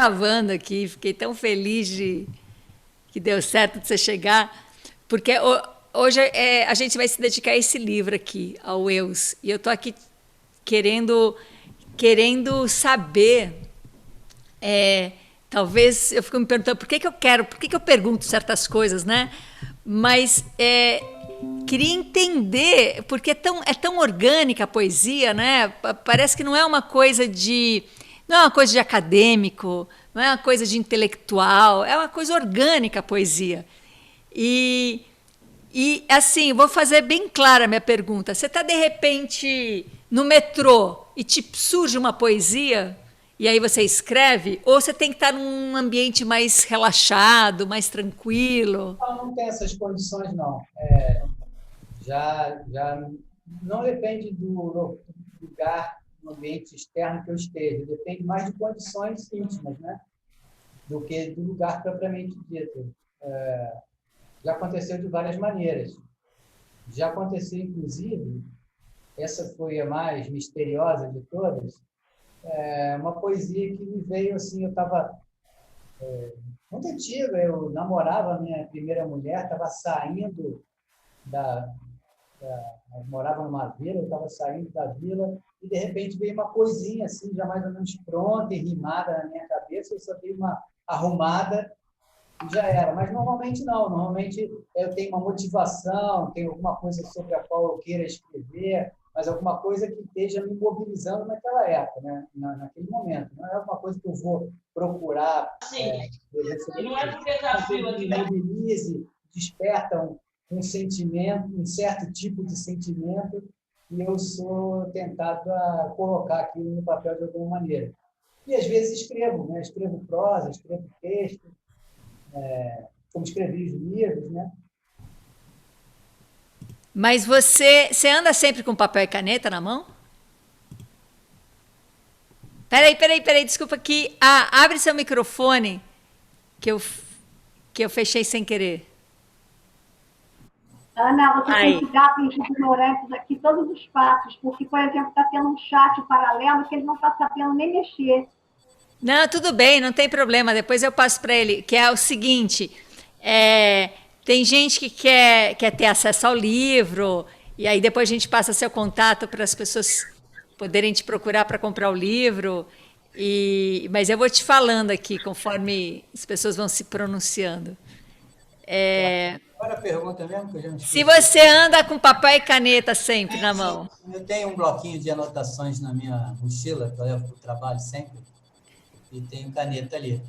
gravando aqui, fiquei tão feliz que deu certo de você chegar, porque hoje a gente vai se dedicar a esse livro aqui, ao Eus, e eu tô aqui querendo, querendo saber, é, talvez eu fico me perguntando por que que eu pergunto certas coisas, né? Mas queria entender, porque é tão orgânica a poesia, né? Parece que não é uma coisa não é uma coisa de acadêmico, não é uma coisa de intelectual, é uma coisa orgânica a poesia. E, assim, vou fazer bem clara a minha pergunta. Você está, de repente, no metrô e te surge uma poesia, e aí você escreve, ou você tem que estar num ambiente mais relaxado, mais tranquilo? Não tem essas condições, não. Já não depende do lugar, do ambiente externo que eu esteja, depende mais de condições íntimas, né? Do que do lugar propriamente dito. Já aconteceu de várias maneiras. Já aconteceu, inclusive, essa foi a mais misteriosa de todas, uma poesia que me veio assim, eu estava muito antiga, eu namorava a minha primeira mulher, estava saindo da, eu morava numa vila, eu estava saindo da vila e de repente veio uma coisinha assim, já mais ou menos pronta e rimada na minha cabeça, eu só dei uma arrumada e já era. Mas normalmente não, normalmente eu tenho uma motivação, tenho alguma coisa sobre a qual eu queira escrever, mas alguma coisa que esteja me mobilizando naquela época, né? Naquele momento. Não é alguma coisa que eu vou procurar receber. Não é porque Uma já coisa viu que me aqui, né? mobilize, desperta um sentimento, um certo tipo de sentimento, e eu sou tentado a colocar aquilo no papel de alguma maneira. E às vezes escrevo, né? Escrevo prosa, escrevo texto, como escrevi os livros, né? Mas você anda sempre com papel e caneta na mão? Peraí, desculpa aqui. Ah, abre seu microfone que eu, que eu fechei sem querer. Ana, você tem Aí. que dar para os ignorantes aqui todos os passos, porque, por exemplo, está tendo um chat paralelo que ele não está sabendo nem mexer. Não, tudo bem, não tem problema. Depois eu passo para ele, que é o seguinte: é, tem gente que quer ter acesso ao livro, e aí depois a gente passa seu contato para as pessoas poderem te procurar para comprar o livro. Mas eu vou te falando aqui, conforme as pessoas vão se pronunciando. Agora a pergunta mesmo, que eu já me Se esqueci. você anda com papel e caneta sempre na Sim, mão. eu tenho um bloquinho de anotações na minha mochila, que eu levo para o trabalho sempre, e tenho caneta ali.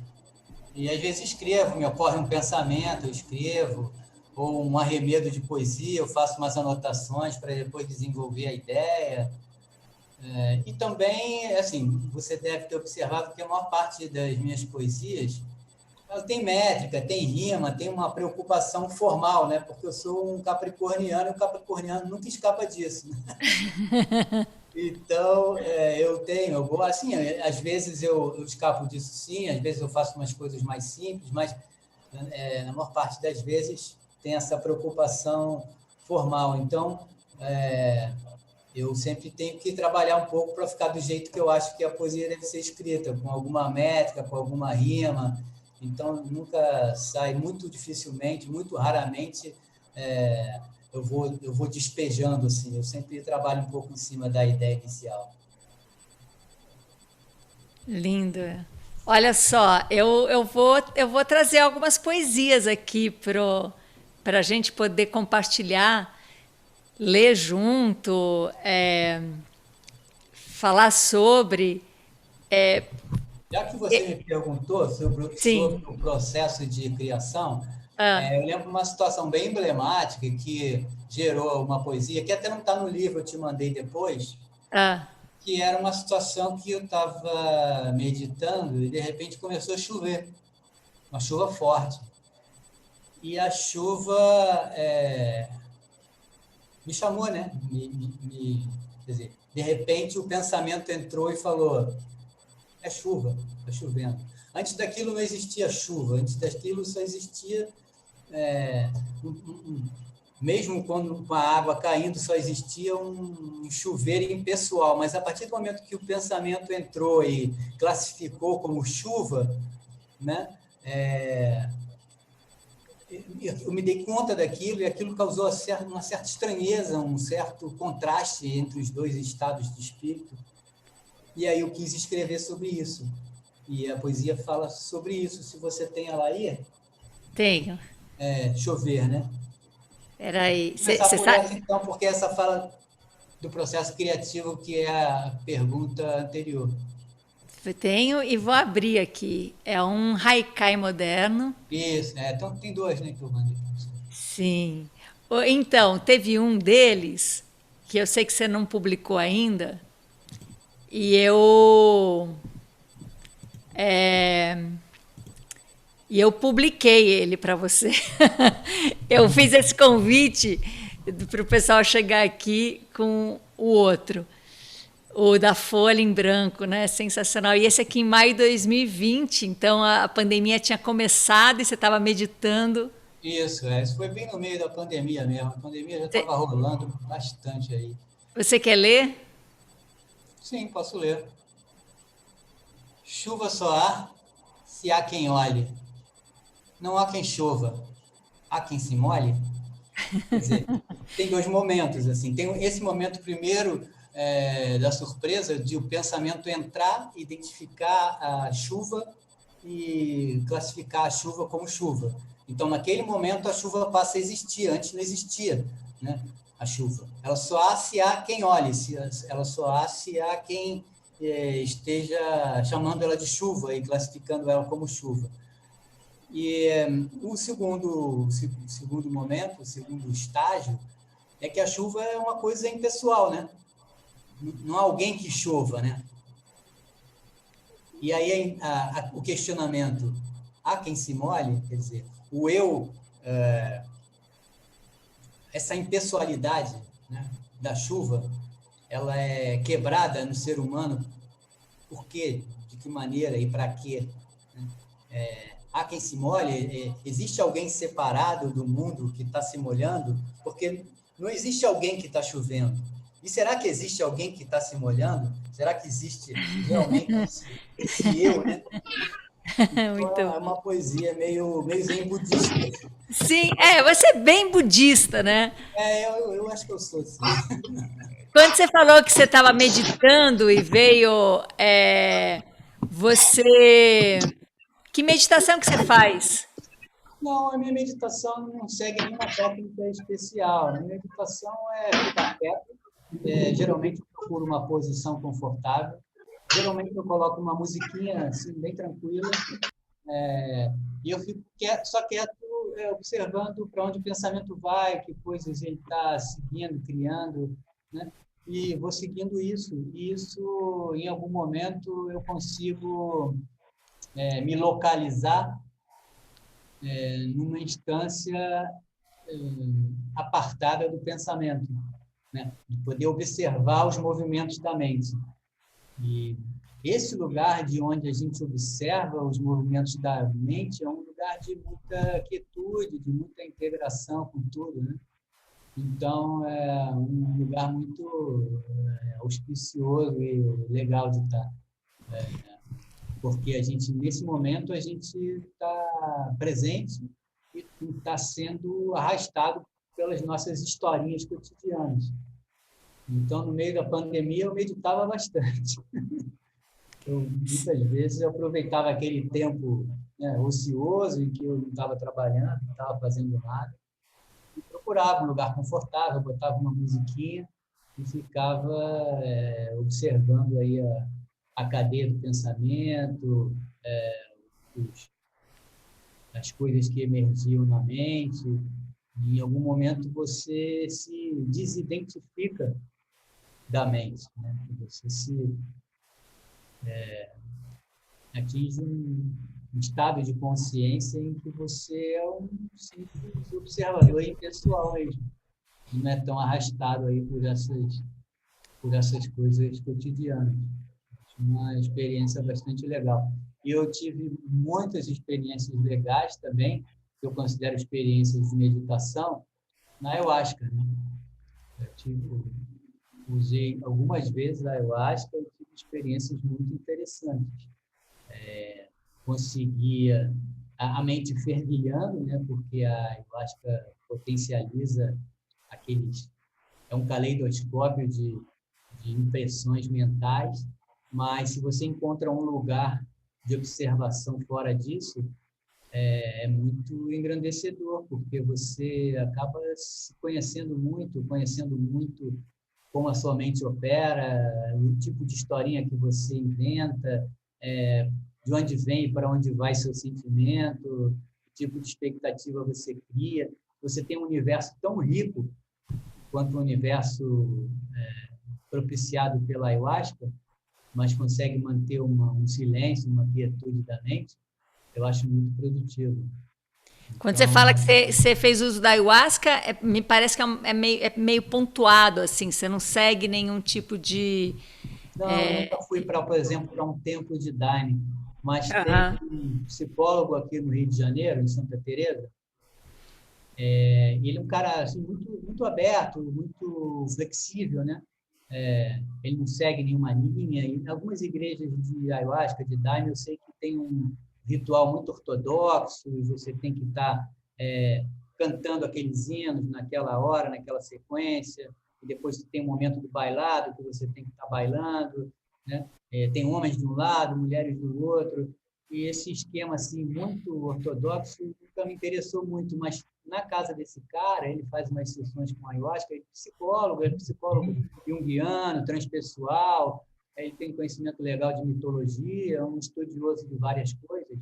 E às vezes escrevo, me ocorre um pensamento, eu escrevo, ou um arremedo de poesia, eu faço umas anotações para depois desenvolver a ideia. E também, assim, você deve ter observado que a maior parte das minhas poesias ela tem métrica, tem rima, tem uma preocupação formal, né? Porque eu sou um capricorniano e o capricorniano nunca escapa disso, né? Então, eu vou, assim, às vezes eu escapo disso sim, às vezes eu faço umas coisas mais simples, mas na maior parte das vezes tem essa preocupação formal. Então, eu sempre tenho que trabalhar um pouco para ficar do jeito que eu acho que a poesia deve ser escrita, com alguma métrica, com alguma rima. Então, nunca sai, muito dificilmente, muito raramente, é, eu vou despejando, assim. Eu sempre trabalho um pouco em cima da ideia inicial. Lindo. Olha só, eu vou trazer algumas poesias aqui para a gente poder compartilhar, ler junto, falar sobre. É, Já que você me perguntou sim. sobre o processo de criação, Ah, eu lembro uma situação bem emblemática que gerou uma poesia, que até não está no livro, eu te mandei depois, ah, que era uma situação que eu estava meditando e de repente começou a chover, uma chuva forte. E a chuva me chamou, né? Quer dizer, de repente o pensamento entrou e falou: é chuva, está chovendo. Antes daquilo não existia chuva, antes daquilo só existia é, um, um, mesmo quando com a água caindo, só existia um chuveiro impessoal, mas a partir do momento que o pensamento entrou e classificou como chuva, né, eu me dei conta daquilo e aquilo causou uma certa estranheza, um certo contraste entre os dois estados de espírito. E aí eu quis escrever sobre isso. E a poesia fala sobre isso. Se você tem ela aí... Tenho. Chover, né? Peraí. Vou começar Você por sabe? essa, então, porque essa fala do processo criativo, que é a pergunta anterior. Tenho e vou abrir aqui. É um haikai moderno. Isso, então tem dois, né, que eu mandei para você. Sim. Então, teve um deles, que eu sei que você não publicou ainda, e eu publiquei ele para você. Eu fiz esse convite para o pessoal chegar aqui com o outro. O da Folha em Branco, né? Sensacional. E esse aqui em maio de 2020, então a pandemia tinha começado e você estava meditando. Isso foi bem no meio da pandemia mesmo. A pandemia já estava rolando bastante aí. Você quer ler? Sim, posso ler. Chuva só há se há quem olhe. Não há quem chova. Há quem se molhe. Quer dizer, tem dois momentos, assim. Tem esse momento primeiro da surpresa, de o pensamento entrar, identificar a chuva e classificar a chuva como chuva. Então, naquele momento, a chuva passa a existir. Antes não existia, né, a chuva. Ela só há se há quem olhe, ela só há se há quem esteja chamando ela de chuva e classificando ela como chuva. E o segundo momento, o segundo estágio, é que a chuva é uma coisa impessoal, né? Não há alguém que chova, né? E aí o questionamento, há quem se molhe? Quer dizer, o eu, essa impessoalidade, né, da chuva, ela é quebrada no ser humano. Por quê? De que maneira e para quê? Há quem se molhe? Existe alguém separado do mundo que está se molhando? Porque não existe alguém que está chovendo. E será que existe alguém que está se molhando? Será que existe realmente esse eu, né? Então, é uma poesia meio zen budista. Sim, você é bem budista, né? Eu acho que eu sou assim. Quando você falou que você estava meditando e veio você... Que meditação que você faz? Não, a minha meditação não segue nenhuma técnica especial. A minha meditação é ficar quieto. Geralmente eu procuro uma posição confortável. Geralmente eu coloco uma musiquinha assim, bem tranquila. E eu fico só quieto, observando para onde o pensamento vai, que coisas ele está seguindo, criando, né? E vou seguindo isso. E isso, em algum momento, eu consigo me localizar numa instância apartada do pensamento, né? De poder observar os movimentos da mente. E esse lugar de onde a gente observa os movimentos da mente é um lugar de muita quietude, de muita integração com tudo, né? Então, é um lugar muito auspicioso e legal de estar. Porque nesse momento, a gente está presente e está sendo arrastado pelas nossas historinhas cotidianas. Então, no meio da pandemia, eu meditava bastante. Muitas vezes, eu aproveitava aquele tempo, né, ocioso, em que eu não estava trabalhando, não estava fazendo nada, e procurava um lugar confortável, botava uma musiquinha e ficava observando aí a cadeia do pensamento, as coisas que emergiam na mente. E, em algum momento, você se desidentifica da mente, né? Você se atinge um estado de consciência em que você é um simples observador impessoal mesmo. Não é tão arrastado aí por essas coisas cotidianas. Uma experiência bastante legal. E eu tive muitas experiências legais também, que eu considero experiências de meditação, na ayahuasca, né? Usei algumas vezes a ayahuasca e tive experiências muito interessantes. Conseguia a mente fervilhando, né? Porque a ayahuasca potencializa aqueles... É um caleidoscópio de impressões mentais, mas se você encontra um lugar de observação fora disso, é muito engrandecedor, porque você acaba se conhecendo muito como a sua mente opera, o tipo de historinha que você inventa, de onde vem e para onde vai seu sentimento, que tipo de expectativa você cria. Você tem um universo tão rico quanto o universo propiciado pela ayahuasca, mas consegue manter um silêncio, uma quietude da mente. Eu acho muito produtivo. Quando Então, você fala que você fez uso da ayahuasca, me parece que é meio pontuado, assim, você não segue nenhum tipo de... não, eu nunca fui, por exemplo, para um templo de Daime, mas tem Aham. um psicólogo aqui no Rio de Janeiro, em Santa Teresa. Ele é um cara assim, muito aberto, muito flexível, né? Ele não segue nenhuma linha. Em algumas igrejas de ayahuasca, de Daime, eu sei que tem um ritual muito ortodoxo, e você tem que estar cantando aqueles hinos naquela hora, naquela sequência, e depois tem um momento do bailado, que você tem que estar bailando, né? Tem homens de um lado, mulheres do outro, e esse esquema assim, muito ortodoxo nunca me interessou muito, mas na casa desse cara, ele faz umas sessões com ayahuasca, ele é psicólogo junguiano, transpessoal, ele tem conhecimento legal de mitologia, é um estudioso de várias coisas,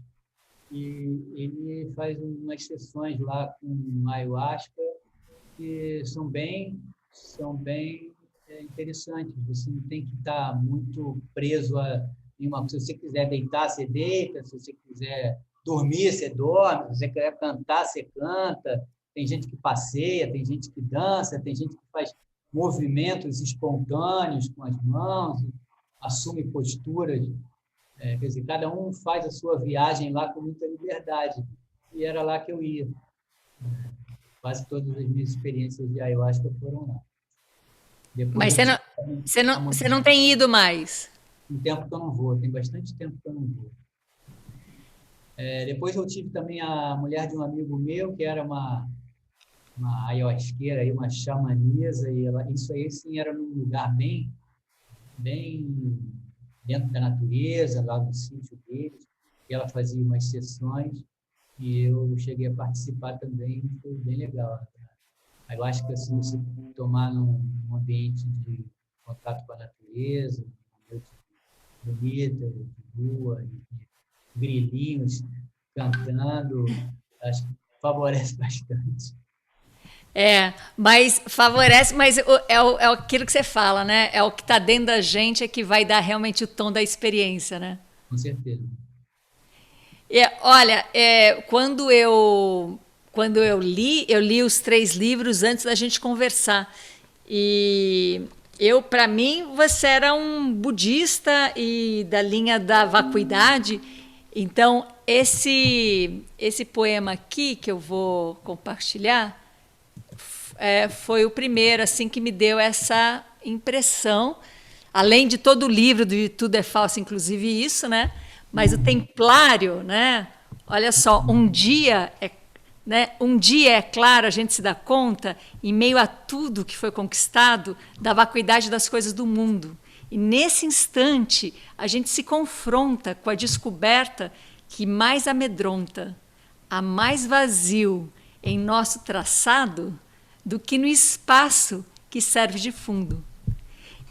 e ele faz umas sessões lá com ayahuasca que são bem interessantes. Você não tem que estar muito preso a nenhuma coisa. Se você quiser deitar, você deita. Se você quiser dormir, você dorme. Se você quiser cantar, você canta. Tem gente que passeia, tem gente que dança, tem gente que faz movimentos espontâneos com as mãos, assume posturas. Quer dizer, cada um faz a sua viagem lá com muita liberdade. E era lá que eu ia. Quase todas as minhas experiências de ayahuasca foram lá. Mas Depois você não tem ido mais? um tempo que eu não vou, tem bastante tempo que eu não vou. Depois eu tive também a mulher de um amigo meu, que era uma ayahuasqueira, uma xamanesa, e isso aí sim era num lugar bem dentro da natureza, lá no sítio deles, e ela fazia umas sessões, e eu cheguei a participar também, foi bem legal. Eu acho que assim, você tomar num ambiente de contato com a natureza, uma noite bonita, de lua, de grilinhos cantando, acho que favorece bastante. Mas favorece, mas é aquilo que você fala, né? É o que está dentro da gente é que vai dar realmente o tom da experiência, né? Com certeza. Olha, quando eu li os 3 livros antes da gente conversar. E para mim, você era um budista e da linha da vacuidade. Então, esse poema aqui que eu vou compartilhar foi o primeiro assim que me deu essa impressão, além de todo o livro do Tudo é Falso, inclusive isso, né? Mas o Templário, né? Olha só, um dia é claro, a gente se dá conta, em meio a tudo que foi conquistado, da vacuidade das coisas do mundo. E nesse instante, a gente se confronta com a descoberta que mais amedronta, há mais vazio em nosso traçado do que no espaço que serve de fundo.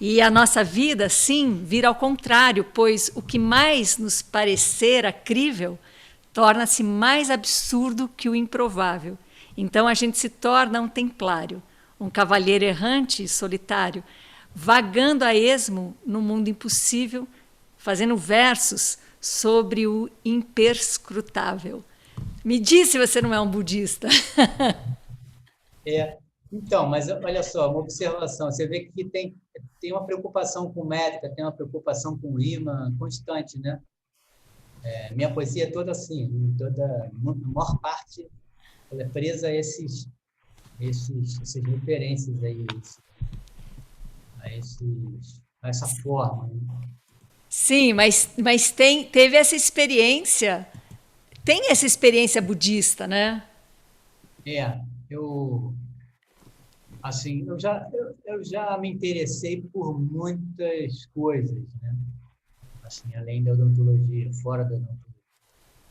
E a nossa vida, sim, vira ao contrário, pois o que mais nos parecer crível torna-se mais absurdo que o improvável. Então a gente se torna um templário, um cavalheiro errante e solitário, vagando a esmo no mundo impossível, fazendo versos sobre o imperscrutável. Me diz se você não é um budista. Então, mas olha só, uma observação. Você vê que tem uma preocupação com métrica, tem uma preocupação com rima constante, né? Minha poesia é toda assim, a maior parte ela é presa a essas referências aí, a essa forma. Né? Sim, mas teve essa experiência, tem essa experiência budista, né? Eu assim, eu já me interessei por muitas coisas, né? Assim, além da odontologia, fora da odontologia.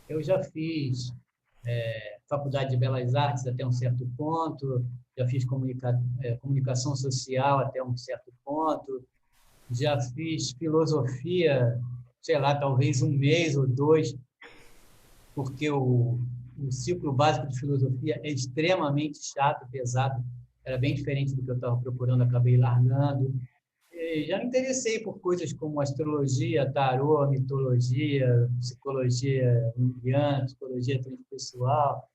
Eu já fiz Faculdade de Belas Artes até um certo ponto, já fiz comunicação social até um certo ponto, já fiz filosofia, sei lá, talvez um mês ou dois, porque o ciclo básico de filosofia é extremamente chato, pesado, era bem diferente do que eu estava procurando, acabei largando. E já me interessei por coisas como astrologia, tarô, mitologia, psicologia junguiana, psicologia transpessoal,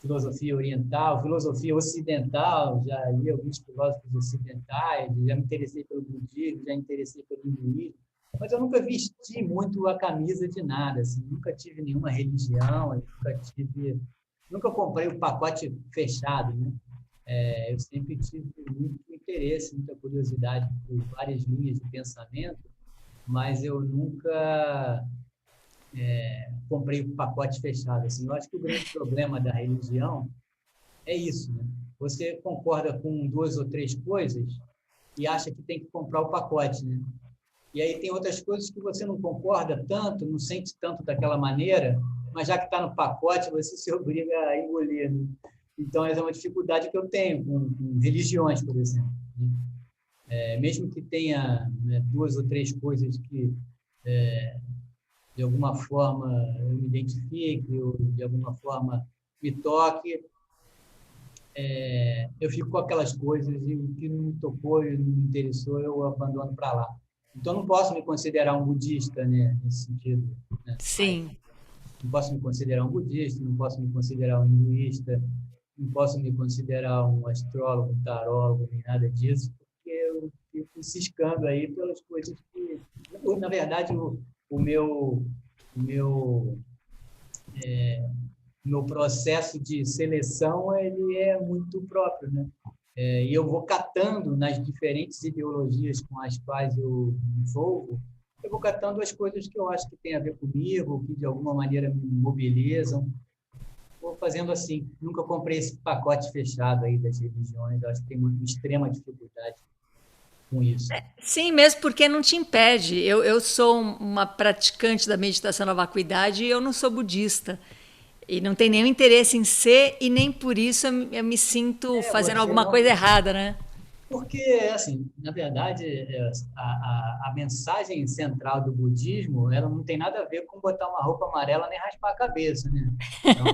filosofia oriental, filosofia ocidental, já li alguns filósofos ocidentais, já me interessei pelo budismo, já me interessei pelo hinduísmo, mas eu nunca vesti muito a camisa de nada, assim, nunca tive nenhuma religião, nunca comprei o pacote fechado, né? Eu sempre tive muito interesse, muita curiosidade por várias linhas de pensamento, mas eu nunca comprei o pacote fechado. Assim. Eu acho que o grande problema da religião é isso, né? Você concorda com 2 ou 3 coisas e acha que tem que comprar o pacote, né? E aí tem outras coisas que você não concorda tanto, não sente tanto daquela maneira, mas já que está no pacote, você se obriga a engolir, né? Então, essa é uma dificuldade que eu tenho com religiões, por exemplo. Mesmo que tenha 2 ou 3 coisas que, de alguma forma, eu me identifique, ou de alguma forma me toque, eu fico com aquelas coisas e o que não me tocou e não me interessou, eu abandono para lá. Então, não posso me considerar um budista, né, nesse sentido. Né? Sim. Não posso me considerar um budista, não posso me considerar um hinduísta, não posso me considerar um astrólogo, um tarólogo, nem nada disso, porque eu fico ciscando aí pelas coisas que... Na verdade, o meu processo de seleção ele é muito próprio, né? E eu vou catando nas diferentes ideologias com as quais eu me envolvo, eu vou catando as coisas que eu acho que tem a ver comigo, que de alguma maneira me mobilizam. Vou fazendo assim. Nunca comprei esse pacote fechado aí das religiões. Eu acho que tem uma extrema dificuldade com isso. Sim, mesmo porque não te impede. Eu sou uma praticante da meditação na vacuidade e eu não sou budista. E não tenho nenhum interesse em ser, e nem por isso eu me sinto fazendo alguma coisa errada, né? Porque, assim, na verdade, a mensagem central do budismo, ela não tem nada a ver com botar uma roupa amarela nem raspar a cabeça, né? Então,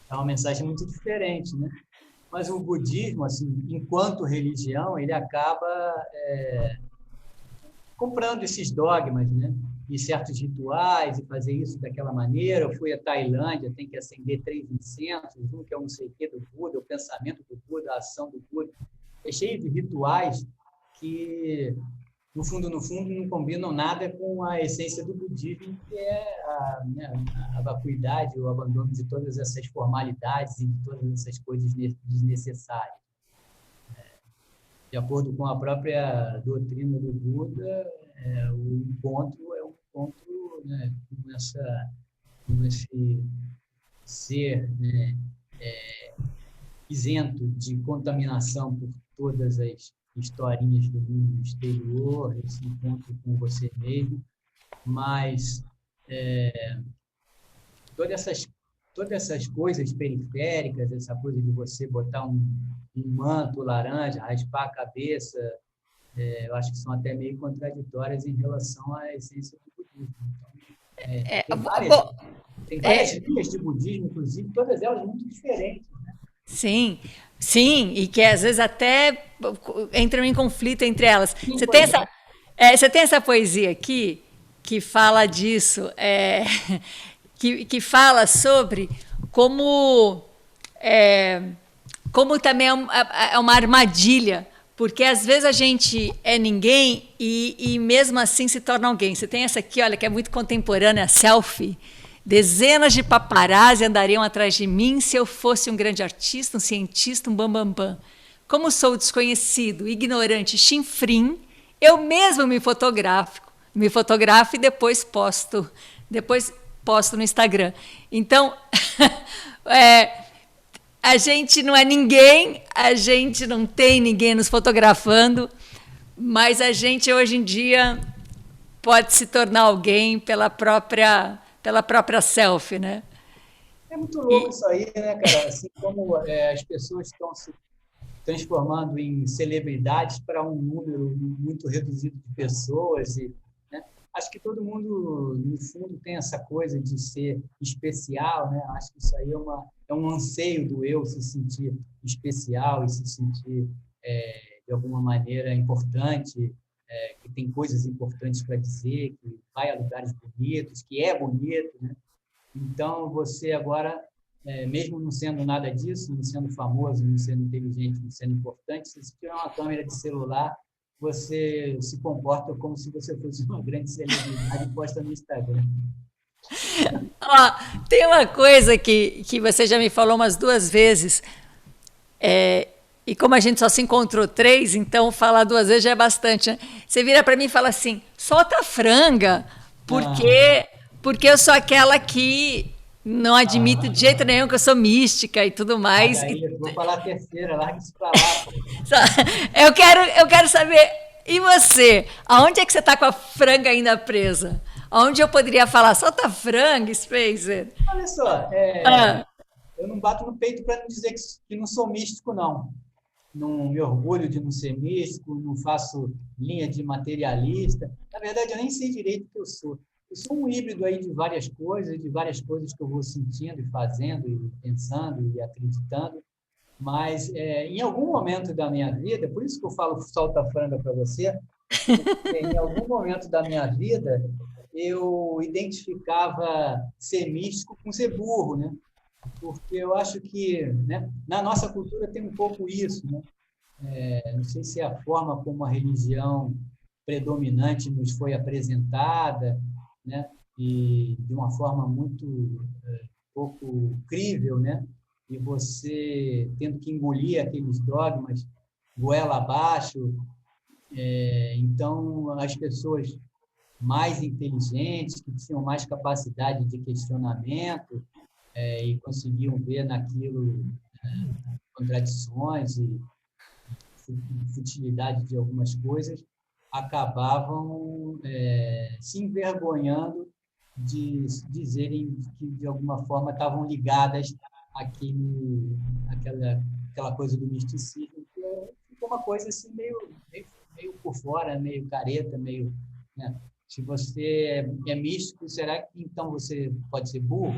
é uma mensagem muito diferente, né? Mas o budismo, assim, enquanto religião, ele acaba comprando esses dogmas, né? E certos rituais, e fazer isso daquela maneira. Eu fui à Tailândia, tem que acender 3 incensos, um que é um não sei o quê do Buda, o pensamento do Buda, a ação do Buda. É cheio de rituais que, no fundo, não combinam nada com a essência do budismo, que é a vacuidade, o abandono de todas essas formalidades e de todas essas coisas desnecessárias. De acordo com a própria doutrina do Buda, o encontro é um encontro, né, com esse ser, né, isento de contaminação por todas as historinhas do mundo exterior, esse encontro com você mesmo, mas todas essas coisas periféricas, essa coisa de você botar um manto laranja, raspar a cabeça, eu acho que são até meio contraditórias em relação à essência do budismo. Então, tem várias linhas de budismo, inclusive, todas elas muito diferentes. Né? Sim, sim, e que às vezes até entram em conflito entre elas. Sim, Você tem essa poesia aqui que fala disso, que fala sobre como também é uma armadilha, porque às vezes a gente é ninguém e mesmo assim se torna alguém. Você tem essa aqui, olha, que é muito contemporânea, a selfie, Dezenas de paparazzi andariam atrás de mim se eu fosse um grande artista, um cientista, um bambambam. Como sou desconhecido, ignorante, chinfrim, eu mesmo me fotografo e depois posto no Instagram. Então, a gente não é ninguém, a gente não tem ninguém nos fotografando, mas a gente hoje em dia pode se tornar alguém pela própria selfie, né? É muito louco isso aí, né, cara? Assim como as pessoas estão se transformando em celebridades para um número muito reduzido de pessoas. Né? Acho que todo mundo, no fundo, tem essa coisa de ser especial, né? Acho que isso aí é um anseio do eu se sentir especial e se sentir, de alguma maneira, importante, que tem coisas importantes para dizer, que vai a lugares bonitos, que é bonito, né? Então, você agora, mesmo não sendo nada disso, não sendo famoso, não sendo inteligente, não sendo importante, se você tiver uma câmera de celular, você se comporta como se você fosse uma grande celebridade e posta no Instagram. Tem uma coisa que você já me falou umas 2 vezes, e como a gente só se encontrou 3, então falar 2 vezes já é bastante, né? Você vira para mim e fala assim, solta a franga, porque eu sou aquela que não admito de jeito nenhum que eu sou mística e tudo mais. Aí, eu vou falar a terceira, larga isso para lá. Pô. Eu quero saber, e você? Aonde é que você está com a franga ainda presa? Aonde eu poderia falar, solta a franga, Spacer? Olha só, eu não bato no peito para não dizer que não sou místico, não. Não me orgulho de não ser místico, não faço linha de materialista. Na verdade, eu nem sei direito o que eu sou. Eu sou um híbrido aí de várias coisas que eu vou sentindo e fazendo e pensando e acreditando, mas em algum momento da minha vida, por isso que eu falo solta a franga para você, porque em algum momento da minha vida eu identificava ser místico com ser burro, né? Porque eu acho que, né, na nossa cultura tem um pouco isso, né? Não sei se é a forma como a religião predominante nos foi apresentada, né? E de uma forma muito pouco crível, né? E você tendo que engolir aqueles dogmas goela abaixo. Então, as pessoas mais inteligentes, que tinham mais capacidade de questionamento e conseguiam ver naquilo contradições e futilidade de algumas coisas, acabavam se envergonhando de dizerem que, de alguma forma, estavam ligadas àquela coisa do misticismo, que ficou uma coisa assim, meio por fora, meio careta, meio... Né? Se você é místico, será que então você pode ser burro?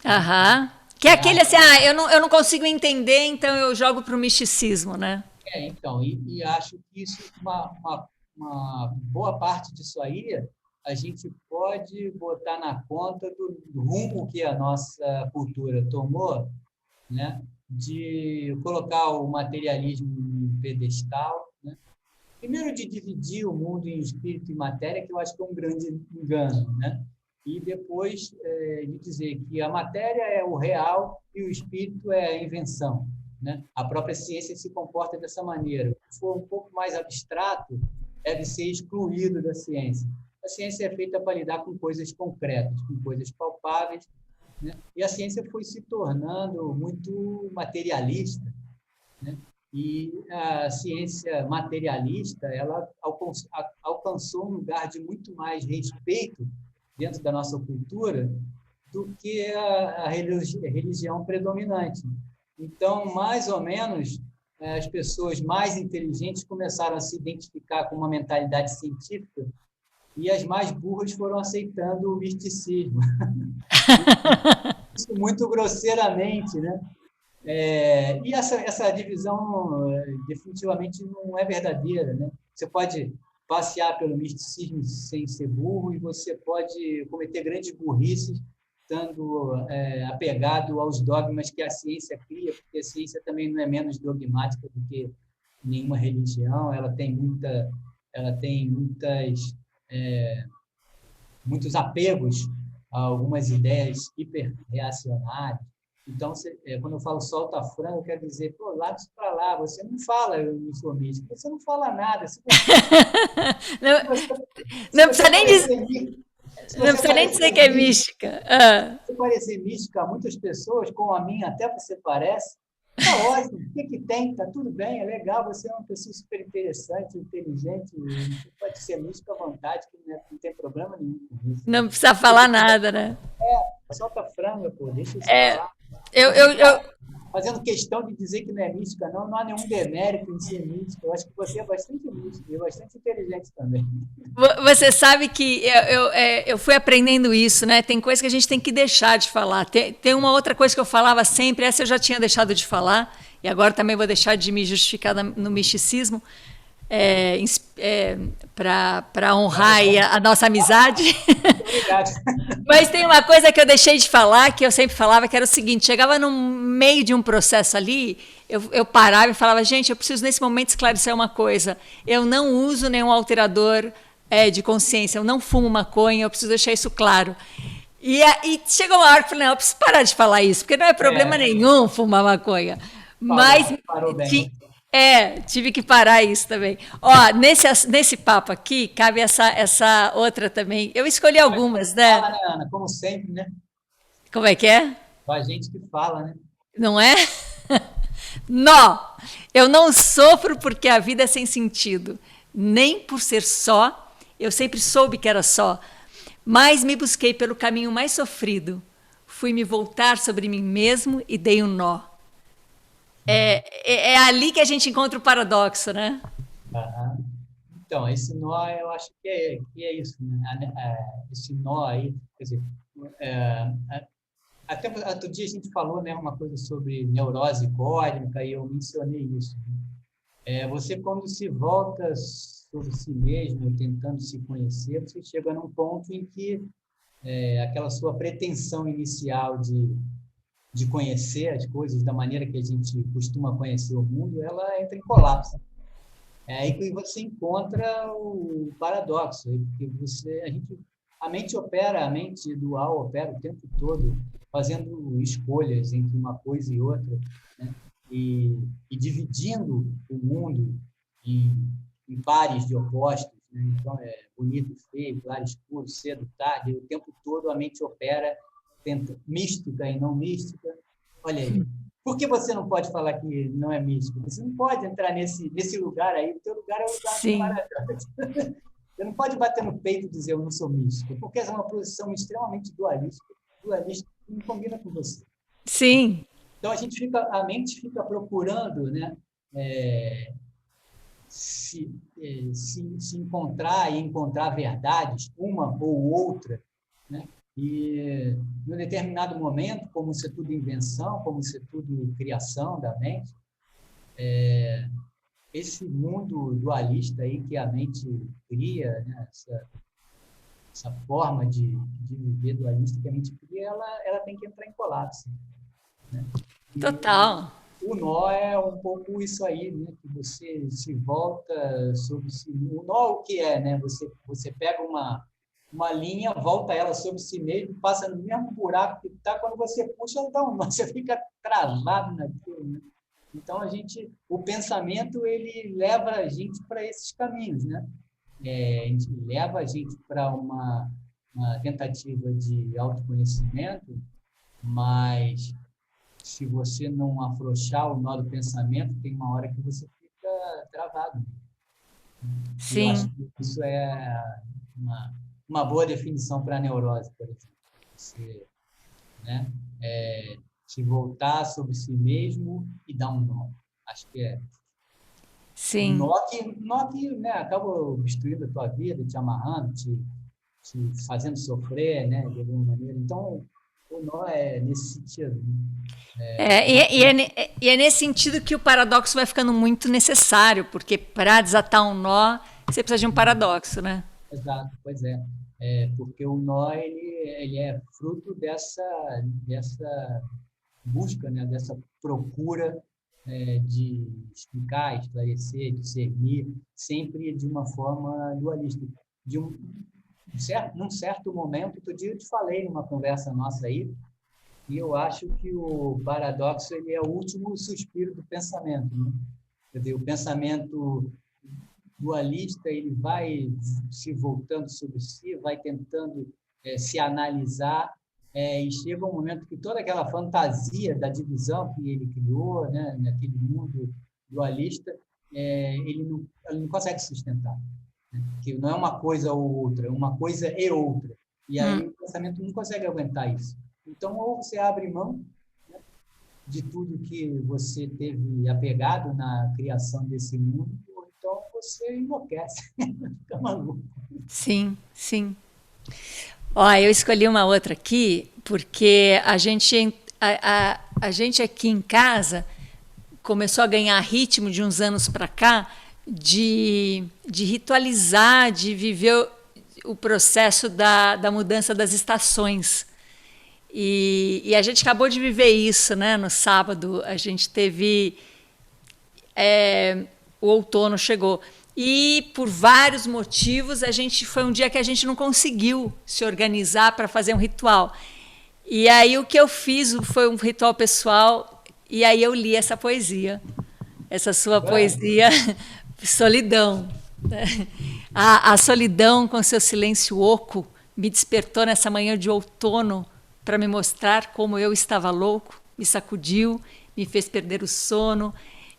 Aham. Que é aquele assim, eu não consigo entender, então eu jogo para o misticismo, né? Então, e acho que isso, uma boa parte disso aí, a gente pode botar na conta do rumo que a nossa cultura tomou, né? De colocar o materialismo em pedestal, né? Primeiro, de dividir o mundo em espírito e matéria, que eu acho que é um grande engano, né? E depois de dizer que a matéria é o real e o espírito é a invenção, né? A própria ciência se comporta dessa maneira. Se for um pouco mais abstrato, deve ser excluído da ciência. A ciência é feita para lidar com coisas concretas, com coisas palpáveis, né? E a ciência foi se tornando muito materialista, né? E a ciência materialista, ela alcançou um lugar de muito mais respeito dentro da nossa cultura do que a religião predominante. Então, mais ou menos, as pessoas mais inteligentes começaram a se identificar com uma mentalidade científica e as mais burras foram aceitando o misticismo. Isso muito grosseiramente, né? E essa divisão definitivamente não é verdadeira, né? Você pode passear pelo misticismo sem ser burro e você pode cometer grandes burrices estando apegado aos dogmas que a ciência cria, porque a ciência também não é menos dogmática do que nenhuma religião, ela tem muitos apegos algumas ideias hiperreacionárias. Então, quando eu falo solta frango, eu quero dizer, pô, larga isso para lá, você não fala eu não sou místico, você não fala nada. Se Não, você, se não você precisa nem dizer, parecer, se não você precisa nem dizer parecer que é místico, mística. Ah. se parecer místico a muitas pessoas, como a minha até você parece, tá ótimo, o que que tem? Tá tudo bem, é legal, você é uma pessoa super interessante, inteligente, você pode ser místico à vontade, que não tem problema nenhum com isso. Não precisa falar nada, né? Solta franga, pô, deixa isso É, falar. eu, A eu, gente eu, está fazendo questão de dizer que não é mística, não há nenhum demérito em ser mística. Eu acho que você é bastante mística e bastante inteligente também. Você sabe que eu fui aprendendo isso, né? Tem coisa que a gente tem que deixar de falar. Tem uma outra coisa que eu falava sempre, essa eu já tinha deixado de falar, e agora também vou deixar de me justificar no misticismo, para honrar aí a nossa amizade. Obrigado. Mas tem uma coisa que eu deixei de falar, que eu sempre falava, que era o seguinte: chegava no meio de um processo ali, eu parava e falava, gente, eu preciso nesse momento esclarecer uma coisa. Eu não uso nenhum alterador de consciência, eu não fumo maconha, eu preciso deixar isso claro. E chegou uma hora que eu falei, não, eu preciso parar de falar isso, porque não é problema nenhum fumar maconha. Mas Parou bem. tive que parar isso também. Ó, nesse papo aqui, cabe essa outra também. Eu escolhi algumas, né? Fala, né, Ana? Como sempre, né? Como é que é? Com a gente que fala, né? Não é? Nó! Eu não sofro porque a vida é sem sentido, nem por ser só, eu sempre soube que era só, mas me busquei pelo caminho mais sofrido. Fui me voltar sobre mim mesmo e dei um nó. É ali que a gente encontra o paradoxo, né? Aham. Então, esse nó, eu acho que é isso, né? Esse nó aí, quer dizer, é, até outro dia a gente falou, né, uma coisa sobre neurose cósmica e eu mencionei isso. Você, quando se volta sobre si mesmo, tentando se conhecer, você chega num ponto em que aquela sua pretensão inicial de conhecer as coisas da maneira que a gente costuma conhecer o mundo, ela entra em colapso. É aí que você encontra o paradoxo, porque a mente dual opera o tempo todo fazendo escolhas entre uma coisa e outra, né? E dividindo o mundo em pares de opostos, né? Então, bonito e feio, claro e escuro, cedo, tarde, o tempo todo a mente opera, mística e não mística. Olha aí. Por que você não pode falar que não é místico? Você não pode entrar nesse lugar aí. O teu lugar é o lugar do Sim, maravilhoso. Você não pode bater no peito e dizer eu não sou místico, porque essa é uma posição extremamente dualista que não combina com você. sim, Então a mente fica procurando, né, se encontrar e encontrar verdades, uma ou outra, né? E, em um determinado momento, como isso é tudo invenção, como isso é tudo criação da mente, esse mundo dualista aí que a mente cria, né? Essa forma de viver dualista que a mente cria, ela tem que entrar em colapso, né? total. O nó é um pouco isso aí, né? Que você se volta sobre si. O nó o que é, né? Você pega uma linha, volta ela sobre si mesmo, passa no mesmo buraco que está, quando você puxa, ela dá um nó, você fica travado naquilo, né? Então, o pensamento, ele leva a gente para esses caminhos, né? A gente leva a gente para uma tentativa de autoconhecimento, mas se você não afrouxar o nó do pensamento, tem uma hora que você fica travado. E eu acho Sim, que isso é uma boa definição para a neurose, por exemplo. Você, né, se voltar sobre si mesmo e dar um nó. Acho que é um sim. nó que, né, acaba obstruindo a tua vida, te amarrando, te fazendo sofrer, né, de alguma maneira. Então, o nó é nesse sentido. E é nesse sentido que o paradoxo vai ficando muito necessário, porque para desatar um nó, você precisa de um paradoxo, né? Exato, pois é. Porque o nó ele é fruto dessa busca, né, dessa procura de explicar, esclarecer, discernir, sempre de uma forma dualista, num certo momento, outro dia eu te falei numa conversa nossa aí, e eu acho que o paradoxo ele é o último suspiro do pensamento, né? Quer dizer, o pensamento dualista ele vai se voltando sobre si, vai tentando se analisar, e chega um momento que toda aquela fantasia da divisão que ele criou, né, naquele mundo dualista, ele não consegue sustentar, né? Que não é uma coisa ou outra, é uma coisa e outra. E aí o pensamento não consegue aguentar isso. Então, ou você abre mão, né, de tudo que você teve apegado na criação desse mundo, ou então você enlouquece, fica maluco. Sim, sim. Ó, eu escolhi uma outra aqui porque a gente aqui em casa começou a ganhar ritmo de uns anos para cá de ritualizar, de viver o processo da mudança das estações. E a gente acabou de viver isso, né? No sábado a gente teve o outono chegou. E por vários motivos foi um dia que a gente não conseguiu se organizar para fazer um ritual. E aí o que eu fiz foi um ritual pessoal e aí eu li essa poesia, essa sua poesia, Solidão. A solidão com seu silêncio oco me despertou nessa manhã de outono para me mostrar como eu estava louco, me sacudiu, me fez perder o sono,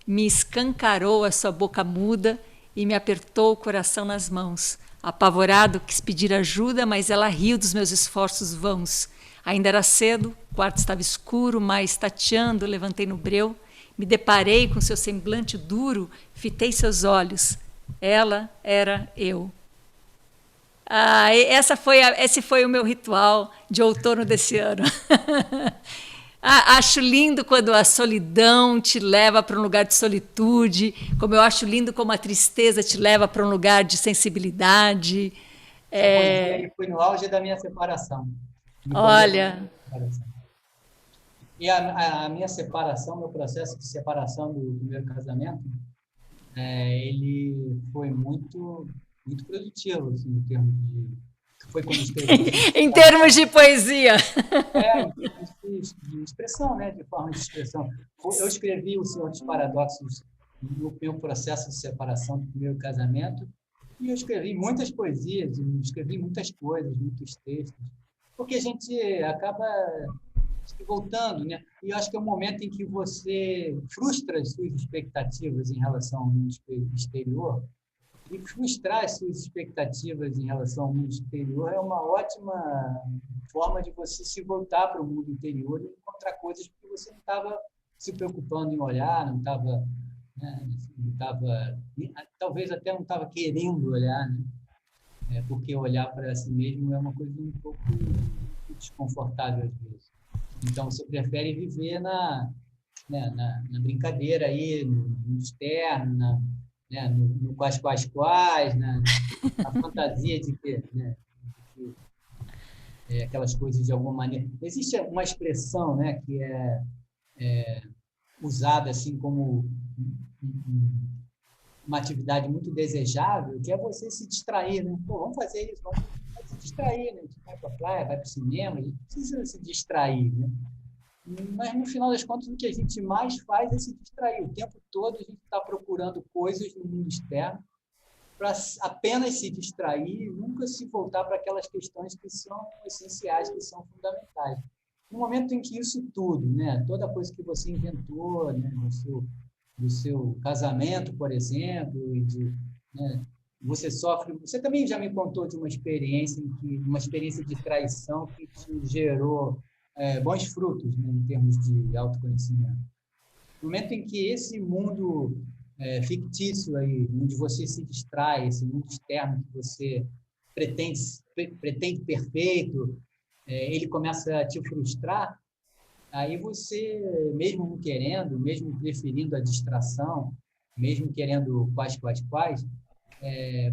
me escancarou a sua boca muda e me apertou o coração nas mãos. Apavorado, quis pedir ajuda, mas ela riu dos meus esforços vãos. Ainda era cedo, o quarto estava escuro, mas tateando, levantei no breu, me deparei com seu semblante duro, fitei seus olhos. Ela era eu. Esse foi o meu ritual de outono desse ano. Acho lindo quando a solidão te leva para um lugar de solitude, como eu acho lindo como a tristeza te leva para um lugar de sensibilidade. Poesia foi no auge da minha separação. Olha. E a minha separação, meu processo de separação do primeiro casamento, ele foi muito, muito produtivo, assim, em termos de... Foi quando escrevi. Em termos de poesia. Em termos de expressão, né? De forma de expressão. Eu escrevi O Senhor dos Paradoxos no meu processo de separação do primeiro casamento, e eu escrevi muitas poesias, escrevi muitas coisas, muitos textos, porque a gente acaba voltando, né? E eu acho que é um momento em que você frustra as suas expectativas em relação ao mundo exterior, e frustrar as suas expectativas em relação ao mundo exterior é uma ótima forma de você se voltar para o mundo interior e encontrar coisas que você não estava se preocupando em olhar, não estava, né, talvez até não estava querendo olhar, né? Porque olhar para si mesmo é uma coisa um pouco desconfortável às vezes. Então, você prefere viver na brincadeira aí, no mundo externo, no quais, na fantasia de que, né, aquelas coisas de alguma maneira. Existe uma expressão, né, que é usada assim como uma atividade muito desejável, que é você se distrair, né? Pô, vamos fazer isso, vamos se distrair, né? A gente vai para a praia, vai para o cinema, a gente precisa se distrair, né? Mas, no final das contas, o que a gente mais faz é se distrair. O tempo todo a gente está procurando coisas no mundo externo para apenas se distrair e nunca se voltar para aquelas questões que são essenciais, que são fundamentais. No momento em que isso tudo, né, toda coisa que você inventou, né, do seu casamento, por exemplo, né, você sofre... Você também já me contou de uma experiência de traição que te gerou bons frutos, né, em termos de autoconhecimento. No momento em que esse mundo fictício aí, onde você se distrai, esse mundo externo que você pretende perfeito, ele começa a te frustrar, aí você, mesmo não querendo, mesmo preferindo a distração, mesmo querendo quais,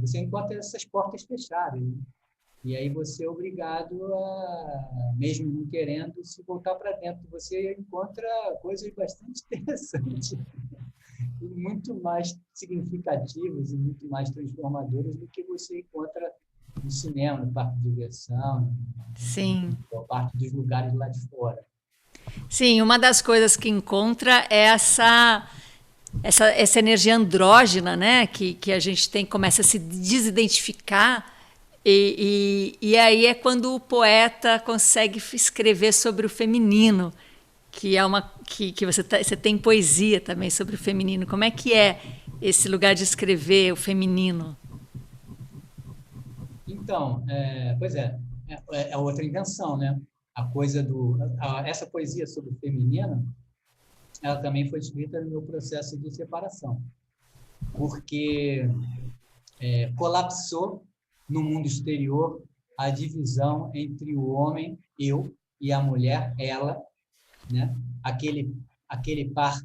você encontra essas portas fechadas, né? E aí você é obrigado a, mesmo não querendo, se voltar para dentro. Você encontra coisas bastante interessantes, e muito mais significativas e muito mais transformadoras do que você encontra no cinema, no parque de diversão, Sim. boa parte dos lugares lá de fora. Sim, uma das coisas que encontra é essa energia andrógena, né? Que a gente tem, começa a se desidentificar. E aí é quando o poeta consegue escrever sobre o feminino, que é que você tem poesia também sobre o feminino. Como é que é esse lugar de escrever o feminino? Então, pois é outra invenção, né? A coisa essa poesia sobre o feminino, ela também foi escrita no meu processo de separação, porque colapsou no mundo exterior a divisão entre o homem, eu, e a mulher, ela, né? Aquele par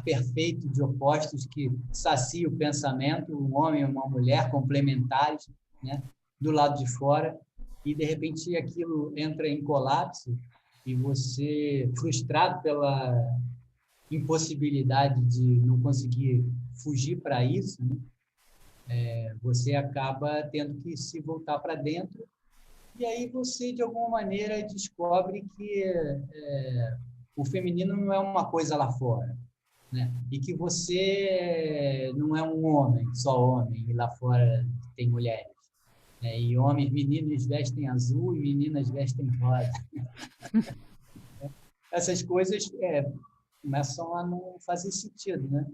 perfeito de opostos que sacia o pensamento, um homem e uma mulher complementares, né? Do lado de fora, e de repente aquilo entra em colapso e você, frustrado pela impossibilidade de não conseguir fugir para isso, né? Você acaba tendo que se voltar para dentro, e aí você, de alguma maneira, descobre que o feminino não é uma coisa lá fora, né? E que você não é um homem, só homem, e lá fora tem mulheres, né? E homens, meninos vestem azul e meninas vestem rosa. Essas coisas começam a não fazer sentido, né?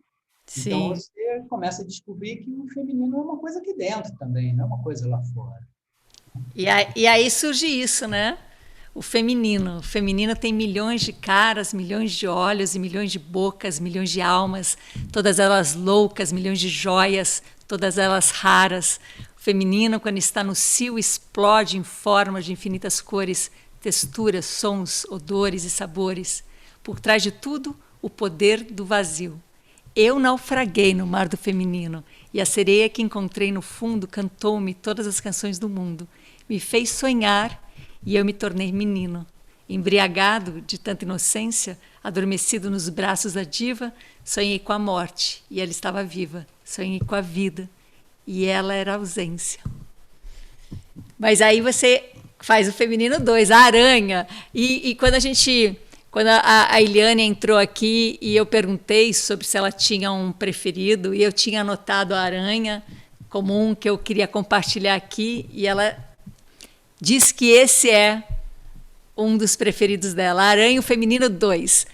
Sim. Então você começa a descobrir que o feminino é uma coisa aqui dentro também, não é uma coisa lá fora. E aí surge isso, né? O feminino. O feminino tem milhões de caras, milhões de olhos e milhões de bocas, milhões de almas, todas elas loucas, milhões de joias, todas elas raras. O feminino, quando está no cio, explode em formas de infinitas cores, texturas, sons, odores e sabores. Por trás de tudo, o poder do vazio. Eu naufraguei no mar do feminino, e a sereia que encontrei no fundo cantou-me todas as canções do mundo. Me fez sonhar, e eu me tornei menino. Embriagado de tanta inocência, adormecido nos braços da diva, sonhei com a morte, e ela estava viva. Sonhei com a vida, e ela era a ausência. Mas aí você faz o feminino 2, a aranha. E quando a Eliane entrou aqui e eu perguntei sobre se ela tinha um preferido, e eu tinha anotado a aranha como um que eu queria compartilhar aqui, e ela diz que esse é um dos preferidos dela, a Aranha o Feminino 2.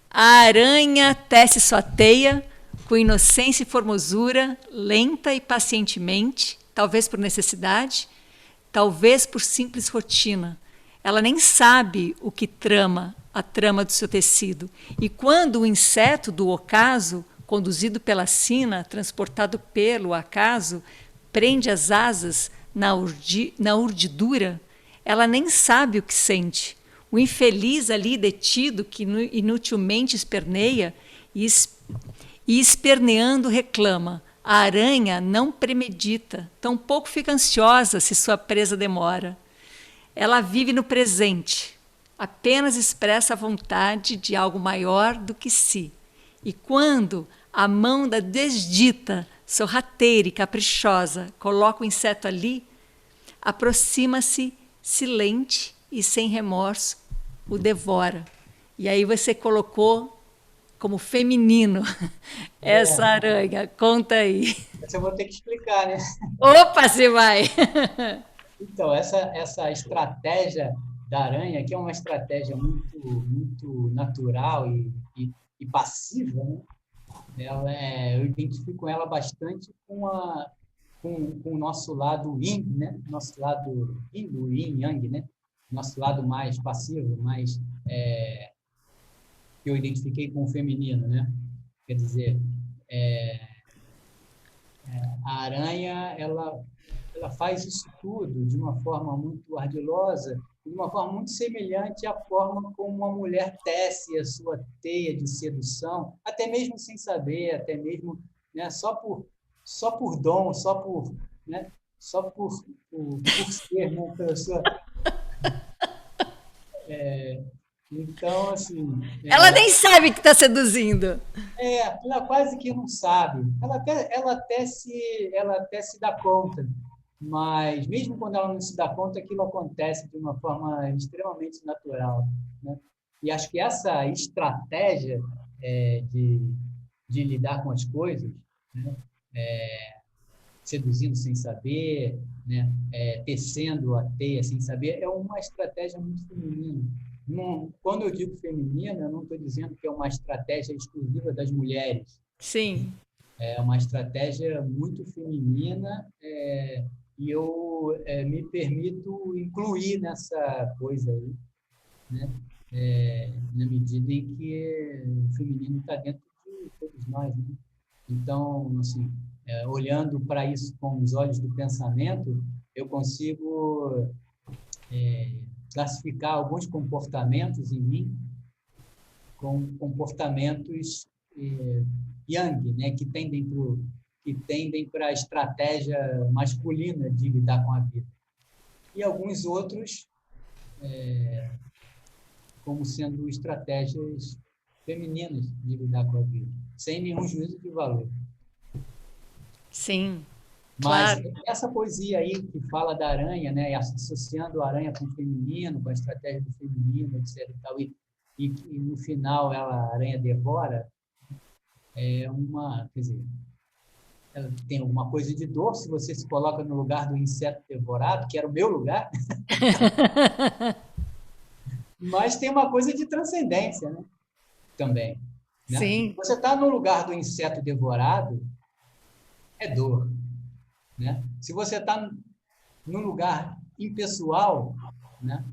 A aranha tece sua teia com inocência e formosura, lenta e pacientemente, talvez por necessidade, talvez por simples rotina. Ela nem sabe o que trama a trama do seu tecido. E quando o inseto do ocaso, conduzido pela sina, transportado pelo acaso, prende as asas na urdidura, ela nem sabe o que sente. O infeliz ali detido, que inutilmente esperneia e esperneando reclama. A aranha não premedita, tampouco fica ansiosa se sua presa demora. Ela vive no presente, apenas expressa a vontade de algo maior do que si. E quando a mão da desdita, sorrateira e caprichosa, coloca o inseto ali, aproxima-se silente e sem remorso, o devora. E aí você colocou como feminino essa aranha. Conta aí. Essa eu vou ter que explicar, né? Opa, você vai! Então, essa estratégia da aranha, que é uma estratégia muito natural e passiva, né? Eu identifico ela bastante com o nosso lado yin, né? Nosso lado yin, do yin yang, né? Nosso lado mais passivo, mais que eu identifiquei com o feminino, né? Quer dizer, a aranha ela faz isso tudo de uma forma muito ardilosa, de uma forma muito semelhante à forma como uma mulher tece a sua teia de sedução, até mesmo sem saber, até mesmo, né, só por dom, só por ser, né, pela sua... Então, assim... Ela nem sabe que está seduzindo. Ela quase que não sabe. Ela até se dá conta mas mesmo quando ela não se dá conta, aquilo acontece de uma forma extremamente natural, né? E acho que essa estratégia de lidar com as coisas, né? Seduzindo sem saber, né? Tecendo a teia sem saber, é uma estratégia muito feminina. Não, quando eu digo feminina, eu não estou dizendo que é uma estratégia exclusiva das mulheres. Sim. É uma estratégia muito feminina, e eu me permito incluir nessa coisa aí, né? Na medida em que o feminino está dentro de todos nós, né? Então, assim, olhando para isso com os olhos do pensamento, eu consigo classificar alguns comportamentos em mim com comportamentos yang, né, que tendem para a estratégia masculina de lidar com a vida. E alguns outros como sendo estratégias femininas de lidar com a vida, sem nenhum juízo de valor. Sim, Mas claro. essa poesia aí que fala da aranha, né, associando a aranha com o feminino, com a estratégia do feminino, etc. E, tal, e no final a aranha devora, quer dizer, ela tem alguma coisa de dor se você se coloca no lugar do inseto devorado, que era o meu lugar, mas tem uma coisa de transcendência, né, também. Né? Sim. Você está no lugar do inseto devorado, é dor. Né? Se você está num lugar impessoal, né?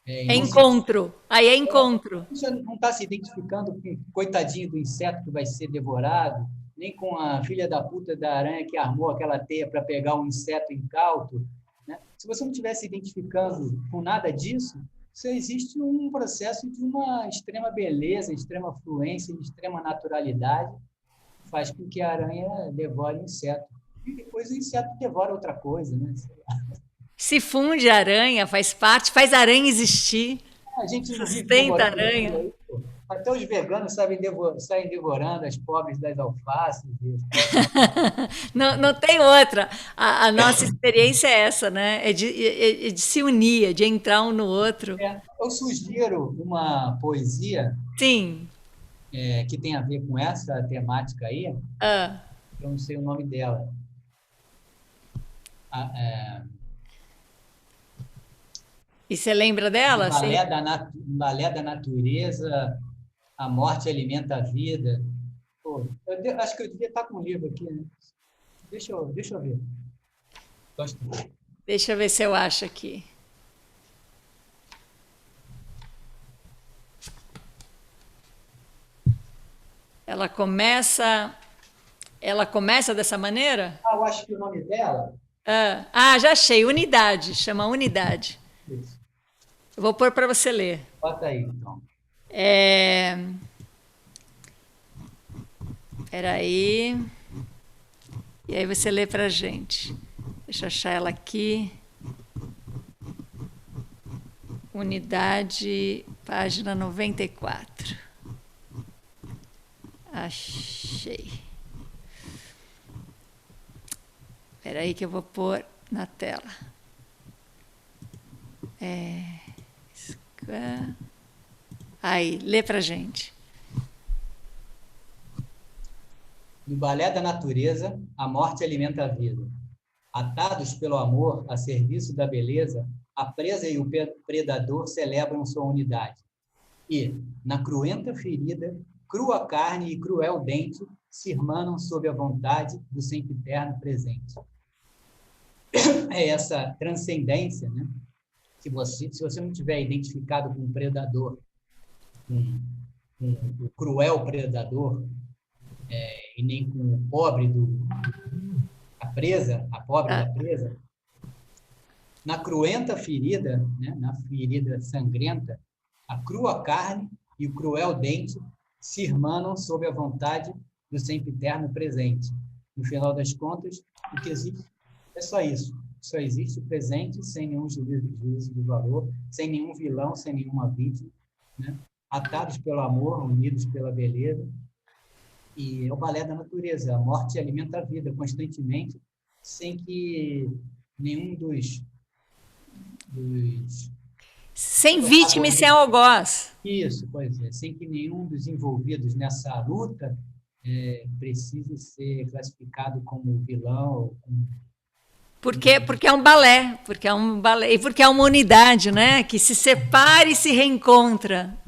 É encontro. Aí é encontro. Você não está se identificando com o coitadinho do inseto que vai ser devorado, nem com a filha da puta da aranha que armou aquela teia para pegar um inseto incauto. Né? Se você não estiver se identificando com nada disso, existe um processo de uma extrema beleza, extrema fluência, extrema naturalidade, que faz com que a aranha devore o inseto. E depois o inseto devora outra coisa, né? Se funde a aranha, faz parte, faz a aranha existir, A gente não vive sustenta a devorando tudo aranha. aí, pô. Até os veganos saem devorando as pobres das alfaces. Não tem outra. A nossa experiência é essa, né? É de se unir, é de entrar um no outro. Eu sugiro uma poesia Sim. que tem a ver com essa temática aí, Ah. eu não sei o nome dela. E você lembra dela? Sim. Balé da natureza, a morte alimenta a vida. Pô, acho que eu devia estar com um livro aqui, né? Deixa eu ver. Deixa eu ver se eu acho aqui. Ela começa dessa maneira? Eu acho que o nome dela... Já achei. Unidade. Chama Unidade. Isso. Eu vou pôr para você ler. Bota aí, então. Peraí. E aí você lê para a gente. Deixa eu achar ela aqui. Unidade, página 94. Achei. Espera aí que eu vou pôr na tela. Aí, lê pra gente. No balé da natureza, a morte alimenta a vida. Atados pelo amor, a serviço da beleza, a presa e o predador celebram sua unidade. E, na cruenta ferida, crua carne e cruel dente se irmanam sob a vontade do sempre eterno presente. É essa transcendência, né? Se você não tiver identificado com o predador, com o cruel predador, e nem com o pobre a pobre da presa, na cruenta ferida, né? Na ferida sangrenta, a crua carne e o cruel dente se irmanam sob a vontade do sempre eterno presente. No final das contas, o que existe é só isso. Só existe o presente sem nenhum juízo de valor, sem nenhum vilão, sem nenhuma vítima, né? Atados pelo amor, unidos pela beleza. E é o balé da natureza. A morte alimenta a vida constantemente, sem que nenhum dos Sem vítima e sem algoz. Isso, pois é, sem que nenhum dos envolvidos nessa luta precise ser classificado como vilão ou como... Porque é um balé, e porque é uma unidade, né? Que se separa e se reencontra.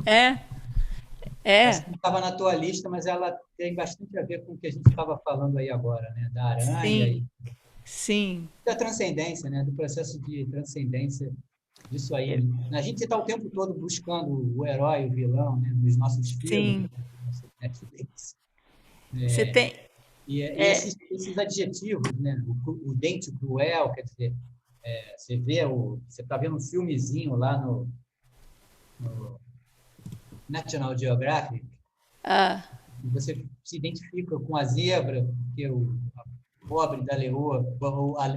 Essa não estava na tua lista, mas ela tem bastante a ver com o que a gente estava falando aí agora, né? Da aranha e Sim. da transcendência, né? Do processo de transcendência disso aí. A gente está o tempo todo buscando o herói, o vilão, né? Nos nossos filmes, no nosso Netflix. Você tem... Esses adjetivos, né? O dente cruel, quer dizer, você está vendo um filmezinho lá no National Geographic, e você se identifica com a zebra, porque a pobre da leoa, ou a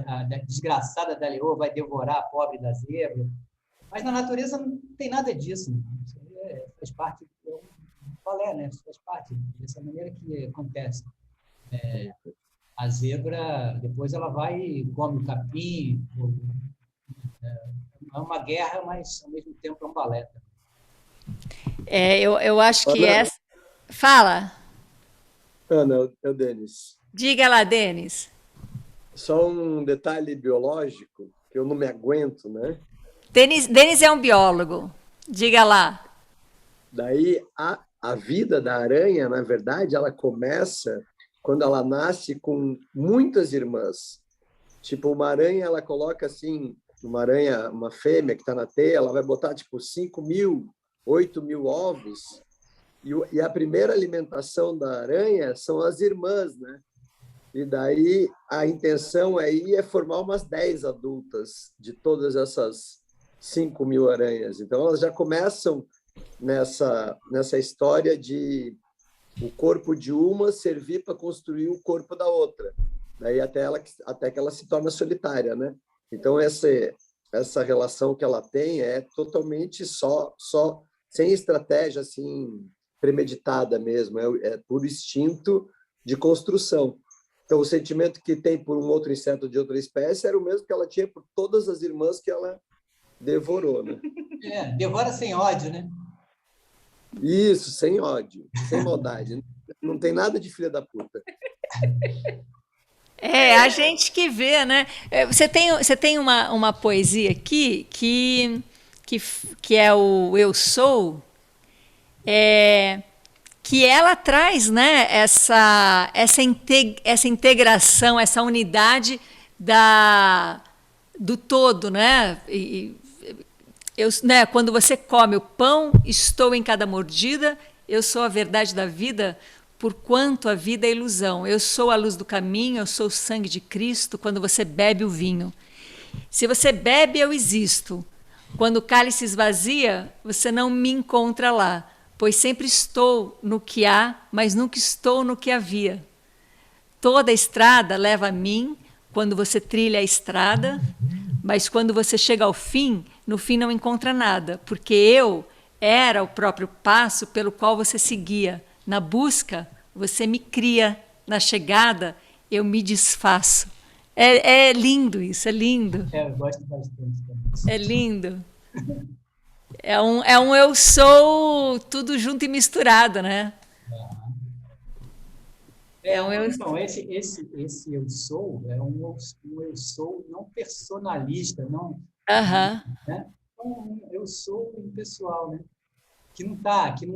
desgraçada da leoa vai devorar a pobre da zebra. Mas na natureza não tem nada disso. Né? Isso faz parte do balé, né? Isso faz parte dessa maneira que acontece. A zebra, depois ela vai e come o capim. É uma guerra, mas ao mesmo tempo é um balé. Eu acho que Ana, essa... Fala. Ana, é o Denis. Diga lá, Denis. Só um detalhe biológico, que eu não me aguento, né? Denis é um biólogo. Diga lá. Daí, a vida da aranha, na verdade, ela começa quando ela nasce com muitas irmãs. Tipo, uma aranha, ela coloca assim, uma fêmea que está na teia, ela vai botar tipo 5.000, 8.000 ovos, e a primeira alimentação da aranha são as irmãs, né? E daí a intenção aí é formar umas 10 adultas de todas essas 5.000 aranhas. Então elas já começam nessa história de o corpo de uma servir para construir o corpo da outra. Daí até que ela se torna solitária, né? Então essa relação que ela tem é totalmente só sem estratégia assim premeditada mesmo, é puro instinto de construção. Então o sentimento que tem por um outro inseto de outra espécie era o mesmo que ela tinha por todas as irmãs que ela devorou, né? Devora sem ódio, né? Isso, sem ódio, sem maldade. Não tem nada de filha da puta. A gente que vê, né? Você tem uma poesia aqui que é o Eu Sou, que ela traz, né, essa integração, essa unidade do todo, né? Quando você come o pão, estou em cada mordida, eu sou a verdade da vida, porquanto a vida é ilusão. Eu sou a luz do caminho, eu sou o sangue de Cristo, quando você bebe o vinho. Se você bebe, eu existo. Quando o cálice esvazia, você não me encontra lá, pois sempre estou no que há, mas nunca estou no que havia. Toda a estrada leva a mim, quando você trilha a estrada, mas quando você chega ao fim, no fim não encontra nada, porque eu era o próprio passo pelo qual você seguia. Na busca, você me cria. Na chegada, eu me desfaço. É lindo isso, é lindo. Eu gosto bastante também. É lindo. É um eu sou tudo junto e misturado, né? Então, esse eu sou é um eu sou não personalista, não, né? Então, eu sou impessoal, né? Que não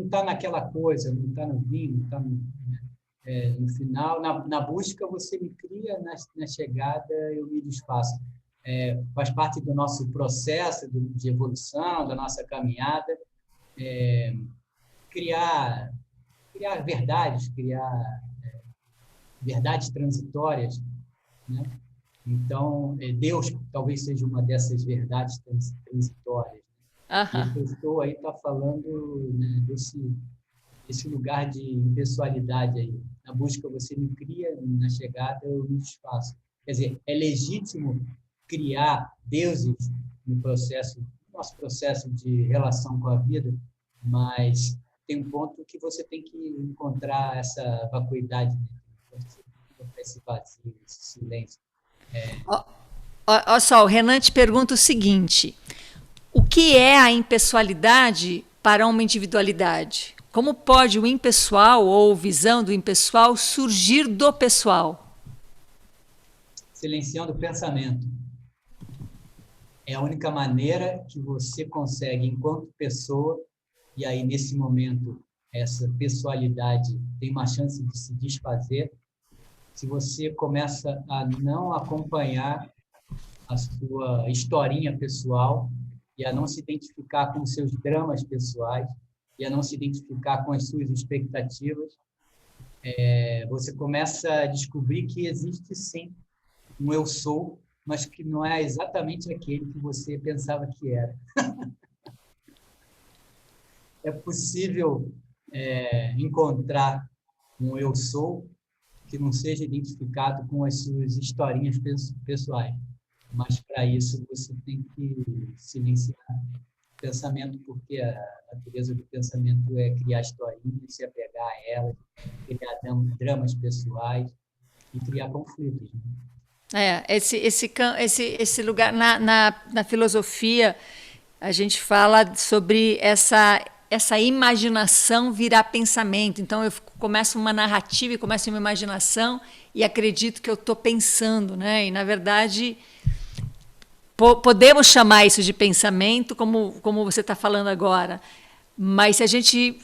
tá naquela coisa, não está no vinho, não está no final. Na busca você me cria, na chegada eu me desfaço. Faz parte do nosso processo de evolução, da nossa caminhada, criar verdades, criar verdades transitórias, né? Então, Deus talvez seja uma dessas verdades transitórias. E eu estou aí está falando, né, desse lugar de impessoalidade aí. Na busca você me cria, na chegada eu me desfaço. Quer dizer, é legítimo criar deuses no nosso processo de relação com a vida, mas tem um ponto que você tem que encontrar essa vacuidade, né? Esse vazio, esse silêncio. Olha só, o Renan te pergunta o seguinte: o que é a impessoalidade para uma individualidade? Como pode o impessoal ou visão do impessoal surgir do pessoal? Silenciando o pensamento. É a única maneira que você consegue, enquanto pessoa, e aí, nesse momento, essa pessoalidade tem uma chance de se desfazer, se você começa a não acompanhar a sua historinha pessoal e a não se identificar com os seus dramas pessoais e a não se identificar com as suas expectativas, você começa a descobrir que existe, sim, um eu sou, mas que não é exatamente aquele que você pensava que era. É possível encontrar um eu sou que não seja identificado com as suas historinhas pessoais. Mas, para isso, você tem que silenciar o pensamento, porque a natureza do pensamento é criar historinhas, se apegar a elas, criar dramas pessoais e criar conflitos. Né? Esse lugar, na filosofia, a gente fala sobre essa imaginação virar pensamento. Então, eu começo uma narrativa e começo uma imaginação e acredito que eu estou pensando, né? E, na verdade, podemos chamar isso de pensamento, como você está falando agora. Mas, se a gente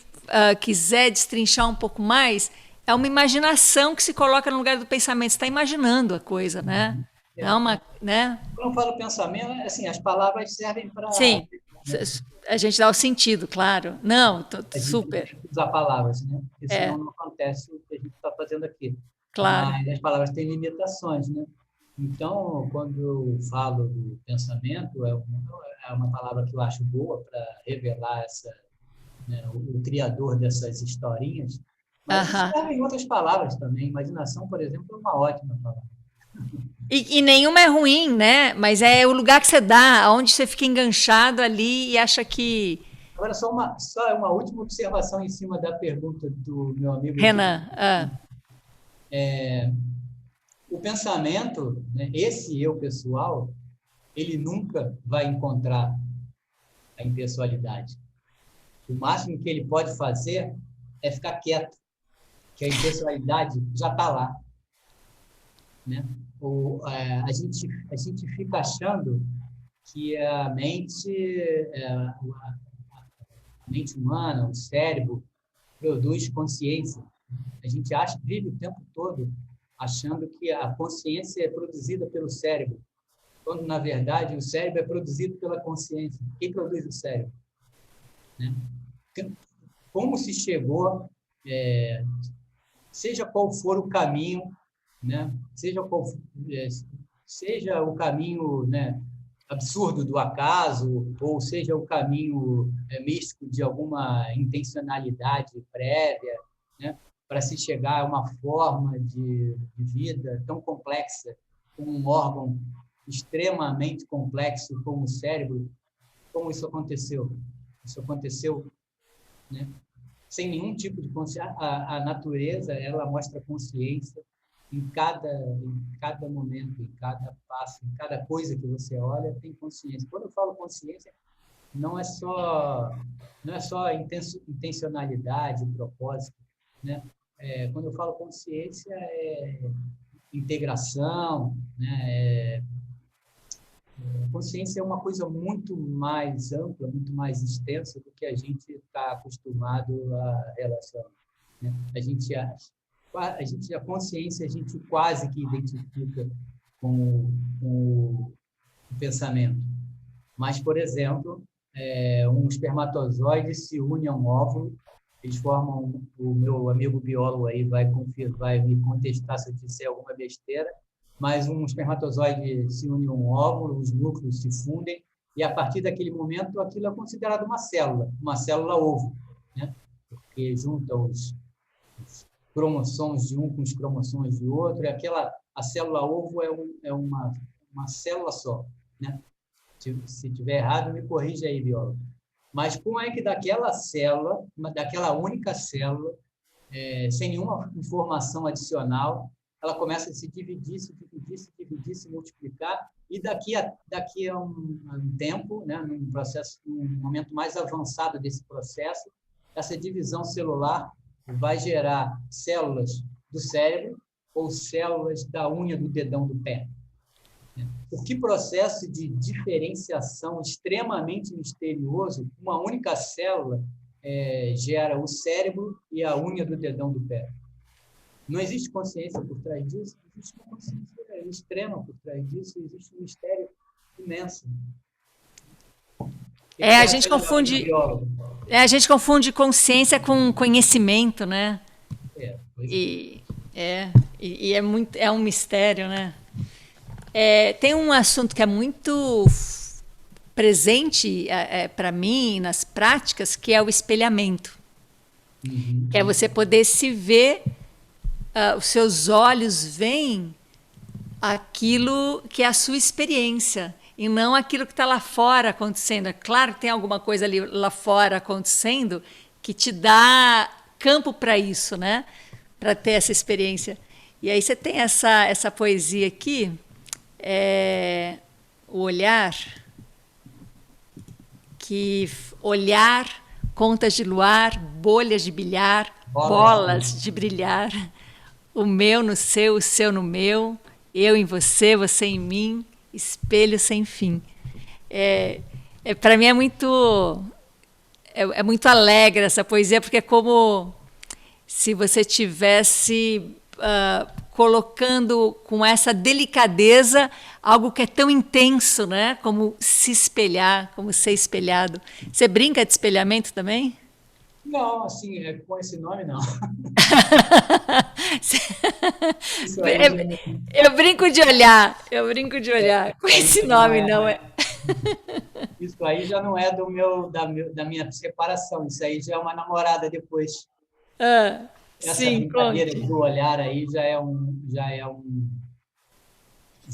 quiser destrinchar um pouco mais, é uma imaginação que se coloca no lugar do pensamento. Você está imaginando a coisa, né? É uma, né? Quando eu falo pensamento, assim, as palavras servem para... Sim. A gente dá o sentido, claro. Não, super. A gente usar palavras, né? Porque senão não acontece o que a gente está fazendo aqui. Claro. Mas as palavras têm limitações, né? Então, quando eu falo do pensamento, é uma palavra que eu acho boa para revelar o criador dessas historinhas, mas servem outras palavras também. Imaginação, por exemplo, é uma ótima palavra. E nenhuma é ruim, né? Mas é o lugar que você dá, onde você fica enganchado ali e acha que... Agora, só uma última observação em cima da pergunta do meu amigo Renan. O pensamento, né, esse eu pessoal, ele nunca vai encontrar a impessoalidade. O máximo que ele pode fazer é ficar quieto, que a impessoalidade já está lá. Né? A gente fica achando que a mente humana, o cérebro, produz consciência. A gente vive o tempo todo achando que a consciência é produzida pelo cérebro, quando, na verdade, o cérebro é produzido pela consciência. Quem produz o cérebro? Né? Como se chegou, seja qual for o caminho, né? Seja o caminho, né, absurdo do acaso, ou seja o caminho místico de alguma intencionalidade prévia, né, para se chegar a uma forma de vida tão complexa, como um órgão extremamente complexo como o cérebro. Como isso aconteceu? Isso aconteceu, né, sem nenhum tipo de consciência. A natureza, ela mostra consciência em cada momento, em cada passo, em cada coisa que você olha, tem consciência. Quando eu falo consciência, não é só intencionalidade, propósito, né? Quando eu falo consciência, é integração, né? Consciência é uma coisa muito mais ampla, muito mais extensa do que a gente está acostumado a relacionar. Né? A consciência a gente quase que identifica com o pensamento. Mas, por exemplo, um espermatozoide se une a um óvulo, eles formam, o meu amigo biólogo aí vai me contestar se eu disser alguma besteira, mas um espermatozoide se une a um óvulo, os núcleos se fundem, e a partir daquele momento aquilo é considerado uma célula ovo, né? Porque junta os cromossomos de um com os cromossomos de outro, e a célula ovo é uma célula só, né? Se tiver errado, me corrija aí, biólogo. Mas como é que daquela única célula, sem nenhuma informação adicional, ela começa a se dividir, se multiplicar, E daqui a um tempo, né, num momento mais avançado desse processo, essa divisão celular vai gerar células do cérebro ou células da unha do dedão do pé. Por que processo de diferenciação extremamente misterioso, uma única célula gera o cérebro e a unha do dedão do pé? Não existe consciência por trás disso? Existe uma consciência extrema por trás disso, existe um mistério imenso. A gente confunde consciência com conhecimento, né? E é um mistério, né? Tem um assunto que é muito presente para mim nas práticas, que é o espelhamento. Que é você poder se ver, os seus olhos veem aquilo que é a sua experiência e não aquilo que está lá fora acontecendo. É claro que tem alguma coisa ali lá fora acontecendo que te dá campo para isso, né? Para ter essa experiência. E aí você tem essa poesia aqui, o olhar, que olhar, contas de luar, bolhas de bilhar, bolas de brilhar, o meu no seu, o seu no meu, eu em você, você em mim, espelho sem fim. Para mim é muito alegre essa poesia, porque é como se você tivesse colocando com essa delicadeza algo que é tão intenso, né? Como se espelhar, como ser espelhado. Você brinca de espelhamento também? Não, assim, com esse nome, não. Eu brinco de olhar. Com esse nome, não é? Isso aí já não é da minha separação. Isso aí já é uma namorada depois. Essa brincadeira do olhar aí já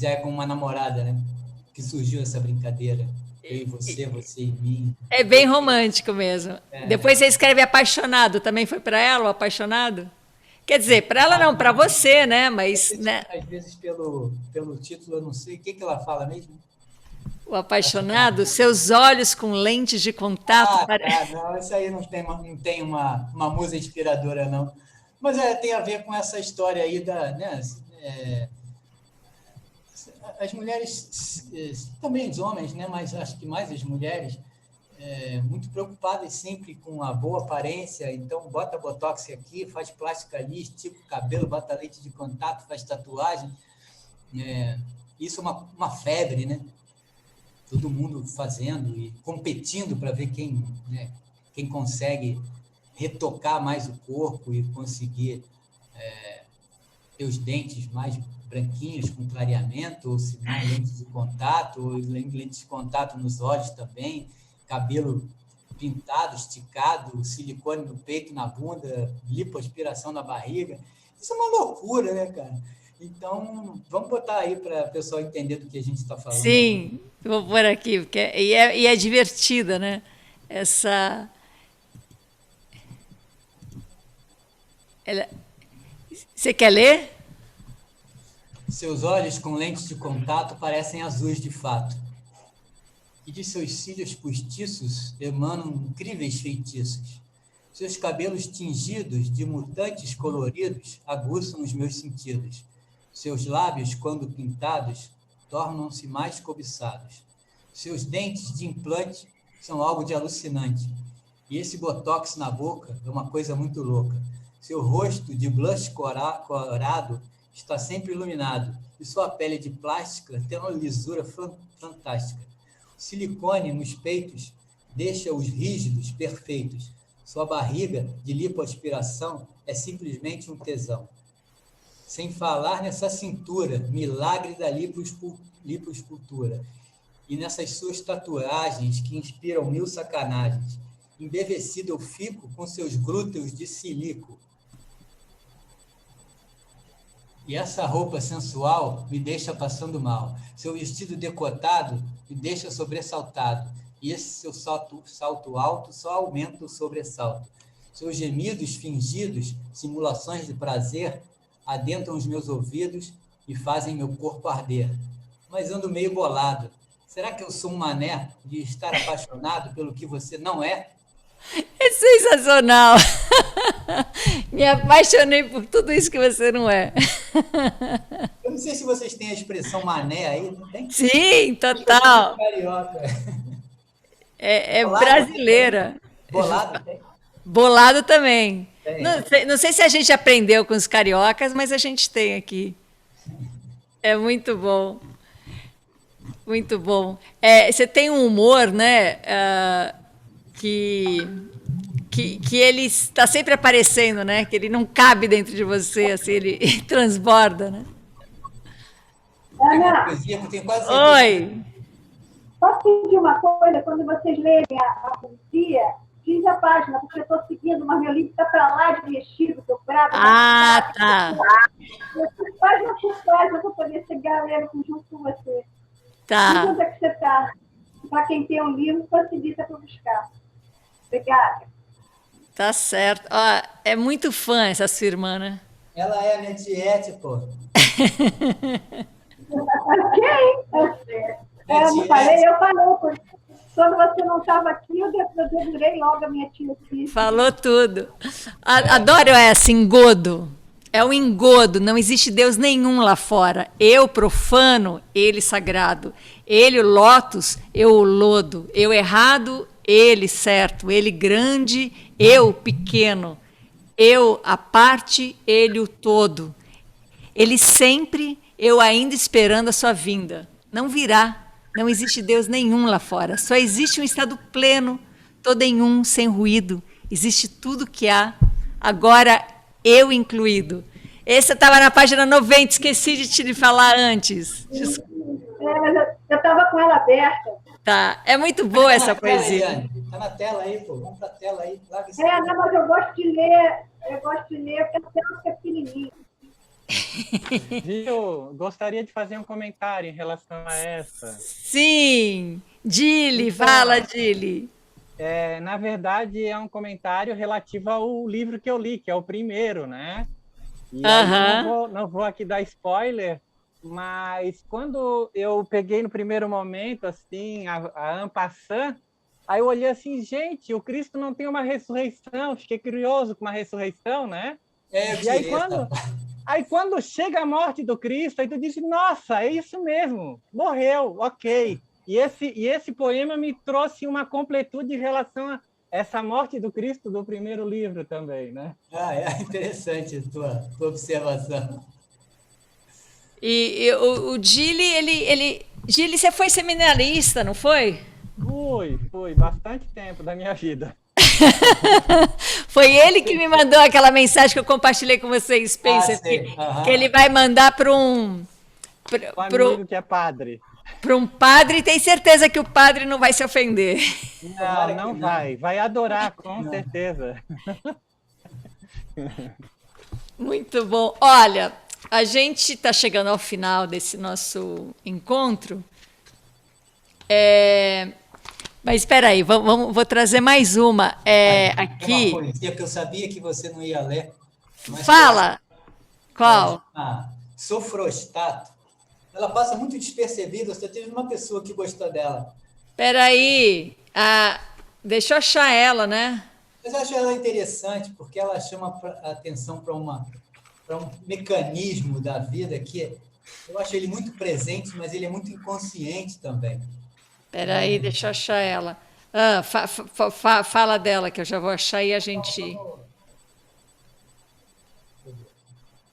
é com uma namorada, né? Que surgiu essa brincadeira. Eu e você, você e mim. É bem romântico mesmo. Depois você escreve apaixonado. Também foi para ela o apaixonado? Quer dizer, para ela não, para você, né? Mas, né? Às vezes, pelo título, eu não sei. O que ela fala mesmo? O apaixonado, seus olhos com lentes de contato. Não, isso aí não tem uma musa inspiradora, não. Mas tem a ver com essa história aí né, as mulheres, também os homens, né, mas acho que mais as mulheres, muito preocupadas sempre com a boa aparência. Então, bota botox aqui, faz plástica ali, estica o cabelo, bota lente de contato, faz tatuagem. Isso é uma febre, né? Todo mundo fazendo e competindo para ver quem consegue retocar mais o corpo e conseguir ter os dentes mais branquinhos com clareamento, ou se não, lentes de contato, ou lentes de contato nos olhos também, cabelo pintado, esticado, silicone no peito, na bunda, lipoaspiração na barriga. Isso é uma loucura, né, cara? Então, vamos botar aí para o pessoal entender do que a gente está falando. Sim, vou pôr aqui, porque é divertida, né? Você quer ler? Seus olhos com lentes de contato parecem azuis de fato, e de seus cílios postiços emanam incríveis feitiços. Seus cabelos tingidos de mutantes coloridos aguçam os meus sentidos. Seus lábios, quando pintados, tornam-se mais cobiçados. Seus dentes de implante são algo de alucinante. E esse botox na boca é uma coisa muito louca. Seu rosto de blush corado está sempre iluminado, e sua pele de plástica tem uma lisura fantástica. O silicone nos peitos deixa-os rígidos, perfeitos. Sua barriga de lipoaspiração é simplesmente um tesão. Sem falar nessa cintura, milagre da lipoescultura, e nessas suas tatuagens que inspiram mil sacanagens. Embevecido eu fico com seus glúteos de silico. E essa roupa sensual me deixa passando mal. Seu vestido decotado me deixa sobressaltado. E esse seu salto alto só aumenta o sobressalto. Seus gemidos fingidos, simulações de prazer, adentram os meus ouvidos e fazem meu corpo arder. mas ando meio bolado. Será que eu sou um mané de estar apaixonado pelo que você não é? É sensacional. Me apaixonei por tudo isso que você não é. Eu não sei se vocês têm a expressão mané aí, não tem? Sim, total. Carioca. É Bolado, brasileira. Bolado tem? Bolado também. Tem. Não sei se a gente aprendeu com os cariocas, mas a gente tem aqui. É muito bom. Muito bom. Você tem um humor, né? Que ele está sempre aparecendo, né? Que ele não cabe dentro de você, assim, ele transborda, né? Ana, Poesia, que eu tenho quase certeza. Oi. posso pedir uma coisa? Quando vocês lerem a poesia, diz a página, porque eu estou seguindo, mas meu livro está para lá de mexido, que eu gravo. Ah, tá. Página por página, para poder chegar lendo junto com você. E Tá. onde é que você está? Para quem tem um livro, facilita para buscar. Obrigada. Tá certo. Ó, é muito fã essa sua irmã, né? Ela é a minha tiete, pô. Quem? Eu não falei, eu falei. Quando você não estava aqui, eu dedurei logo a minha tia aqui. Falou tudo. Adoro essa, engodo. É um engodo, não existe Deus nenhum lá fora. Eu, profano, ele sagrado. Ele, o lótus, eu, o lodo. Eu, errado, ele, certo. Ele, grande, eu, pequeno. Eu, a parte, ele, o todo. Ele sempre, eu ainda esperando a sua vinda. Não virá. Não existe Deus nenhum lá fora. Só existe um estado pleno, todo em um, sem ruído. Existe tudo que há. Agora, eu incluído. Esse estava na página 90, esqueci de te falar antes. Mas eu estava com ela aberta. Tá, é muito boa essa poesia. Tá na tela aí, pô. Vamos pra tela aí. Larga esse Não, mas eu gosto de ler porque a tela é pequenininha. Viu? Gostaria de fazer um comentário em relação a essa. Sim, Dili, fala, Dili. Na verdade, é um comentário relativo ao livro que eu li, que é o primeiro, né? E aí não vou aqui dar spoiler, mas quando eu peguei no primeiro momento, assim, a en passant, aí eu olhei assim, gente, o Cristo não tem uma ressurreição, fiquei curioso com uma ressurreição, né? E aí quando chega a morte do Cristo, aí tu diz, nossa, é isso mesmo, morreu, ok. E esse poema me trouxe uma completude em relação a essa morte do Cristo do primeiro livro também, né? É interessante a tua observação. E o Dili, Dili, você foi seminarista, não foi? Foi bastante tempo da minha vida. Foi ele que me mandou aquela mensagem que eu compartilhei com vocês, Spencer, que ele vai mandar para um amigo que é padre. Para um padre, tem certeza que o padre não vai se ofender. Não vai. Vai adorar, com certeza. Muito bom. Olha, a gente está chegando ao final desse nosso encontro. Mas espera aí, vou trazer mais uma. Aqui. Uma poesia que eu sabia que você não ia ler. Fala! Qual? Sofrostato. Ela passa muito despercebida. Você teve uma pessoa que gostou dela. Espera aí. Deixa eu achar ela, né? Mas eu acho ela interessante porque ela chama a atenção para um mecanismo da vida que eu acho ele muito presente, mas ele é muito inconsciente também. Espera aí, deixa eu achar ela. Fala dela, que eu já vou achar e a gente...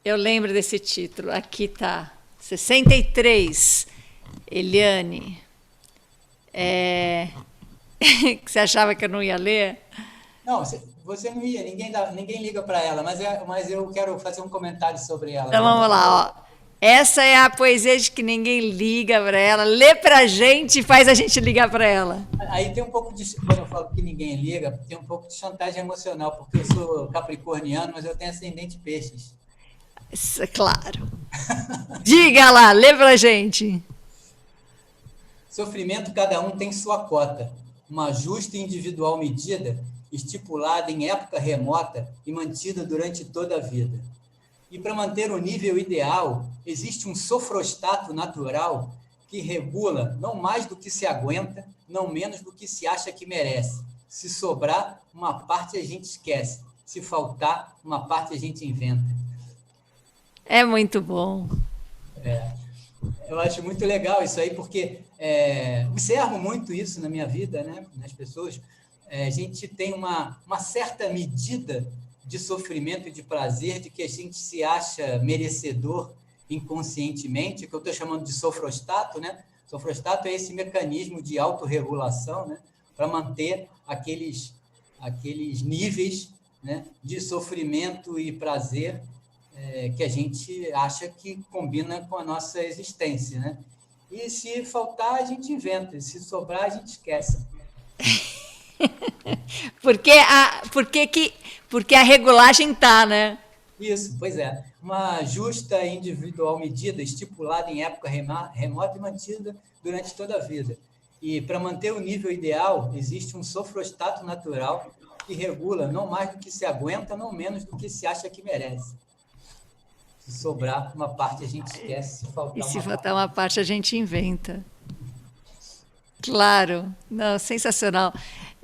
Eu lembro desse título. Aqui tá. 63. Eliane. Que você achava que eu não ia ler? Não, você não ia. Ninguém liga para ela, mas eu quero fazer um comentário sobre ela. Então vamos lá, ó. Essa é a poesia de que ninguém liga para ela. Lê pra gente e faz a gente ligar para ela. Aí tem um pouco de... Quando eu falo que ninguém liga, tem um pouco de chantagem emocional, porque eu sou capricorniano, mas eu tenho ascendente peixes. Claro. Diga lá, lê pra gente. Sofrimento, cada um tem sua cota. Uma justa e individual medida, estipulada em época remota e mantida durante toda a vida. E para manter o nível ideal, existe um sofrostato natural que regula não mais do que se aguenta, não menos do que se acha que merece. Se sobrar, uma parte a gente esquece. Se faltar, uma parte a gente inventa. É muito bom. Eu acho muito legal isso aí, porque observo muito isso na minha vida, né? Nas pessoas. A gente tem uma certa medida de sofrimento e de prazer de que a gente se acha merecedor inconscientemente, que eu estou chamando de sofrostato, né? Sofrostato é esse mecanismo de autorregulação, né? Para manter aqueles níveis, né? De sofrimento e prazer que a gente acha que combina com a nossa existência, né? E se faltar, a gente inventa, e se sobrar, a gente esquece. Porque a regulagem tá, né? Isso, pois é. Uma justa e individual medida estipulada em época remota e mantida durante toda a vida. E para manter o nível ideal, existe um sofrostato natural que regula não mais do que se aguenta, não menos do que se acha que merece. Se sobrar uma parte, a gente esquece. Se faltar uma parte, a gente inventa. Claro. Não, sensacional.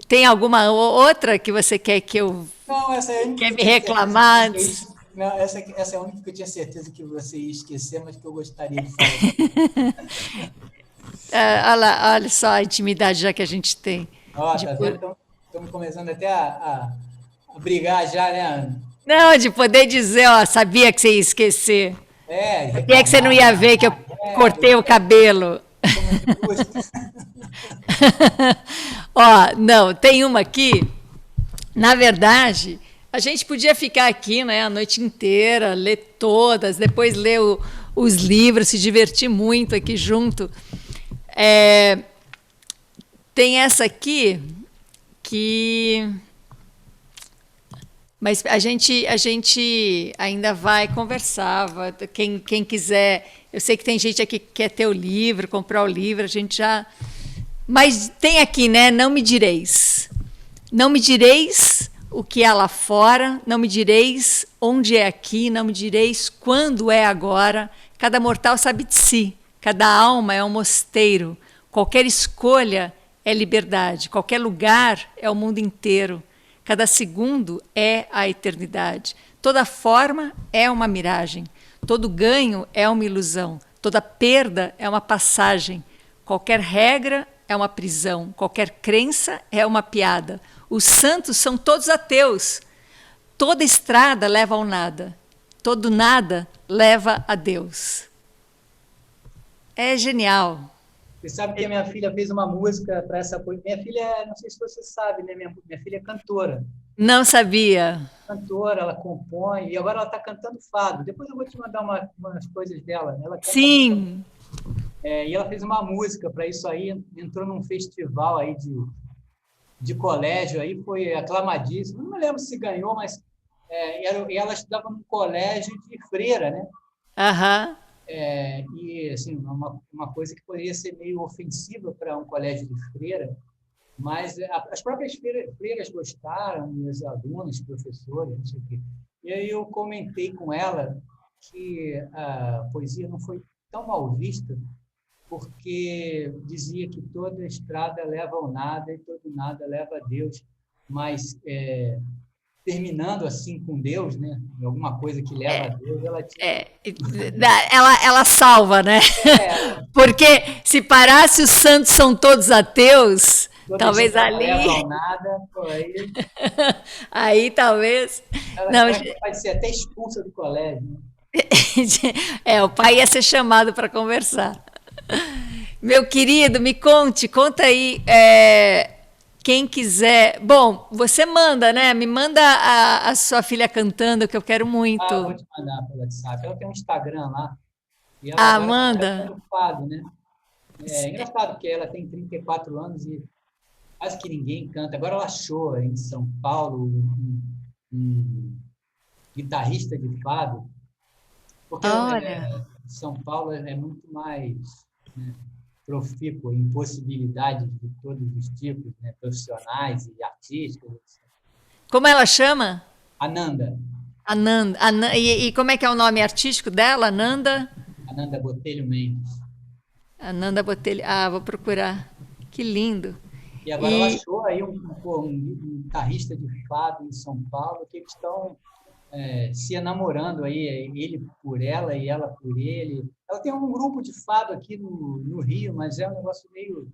Tem alguma outra que você quer que eu... Não, essa é a única quer me reclamar antes? Não, essa é a única que eu tinha certeza que você ia esquecer, mas que eu gostaria de falar. Olha só a intimidade já que a gente tem. Ó, tá vendo? Estamos começando até a brigar já, né, Ana? Não, de poder dizer, ó, sabia que você ia esquecer. Sabia que você não ia ver que eu cortei o cabelo. Ó, não, tem uma aqui. Na verdade, a gente podia ficar aqui, né, a noite inteira, ler todas, depois ler os livros, se divertir muito aqui junto. Tem essa aqui que... Mas a gente ainda vai conversar. Quem quiser... Eu sei que tem gente aqui que quer ter o livro, comprar o livro, a gente já... Mas tem aqui, né? Não me direis. Não me direis o que há lá fora, não me direis onde é aqui, não me direis quando é agora. Cada mortal sabe de si, cada alma é um mosteiro. Qualquer escolha é liberdade, qualquer lugar é o mundo inteiro. Cada segundo é a eternidade. Toda forma é uma miragem. Todo ganho é uma ilusão. Toda perda é uma passagem. Qualquer regra é uma prisão. Qualquer crença é uma piada. Os santos são todos ateus. Toda estrada leva ao nada. Todo nada leva a Deus. É genial. Você sabe que a minha filha fez uma música para essa coisa. Minha filha, não sei se você sabe, né? Minha filha é cantora. Não sabia. Cantora, ela compõe, e agora ela está cantando fado. Depois eu vou te mandar umas coisas dela. Ela Sim. E ela fez uma música para isso aí, entrou num festival aí de colégio, aí foi aclamadíssimo. Não me lembro se ganhou, mas e ela estudava num colégio de freira, né? Aham. E assim, uma coisa que poderia ser meio ofensiva para um colégio de freira, mas as próprias freiras gostaram, meus alunos, professores, não sei o quê. E aí eu comentei com ela que a poesia não foi tão mal vista, porque dizia que toda estrada leva ao nada e todo nada leva a Deus, mas terminando assim com Deus, né? Alguma coisa que leva a Deus, ela tinha... ela salva, né? Porque se parasse os santos são todos ateus, talvez ali... Leva ao nada, aí talvez... Ela pode ser até expulsa do colégio, né? O pai ia ser chamado para conversar. Meu querido, conta aí... Quem quiser... Bom, você manda, né? Me manda a sua filha cantando, que eu quero muito. Vou te mandar pelo WhatsApp. Ela tem um Instagram lá. E ela manda. Tá fado, né? É engraçado, porque ela tem 34 anos e quase que ninguém canta. Agora ela achou em São Paulo um guitarrista de fado. Porque São Paulo é muito mais... né, profícuo em possibilidades de todos os tipos, né, profissionais e artísticos. Como ela chama? Ananda. E como é que é o nome artístico dela, Ananda? Ananda Botelho Mendes. Ananda Botelho. Ah, vou procurar. Que lindo. E agora ela achou aí um guitarrista de fado em São Paulo que eles estão se enamorando aí, ele por ela e ela por ele. Ela tem um grupo de fado aqui no Rio, mas é um negócio meio...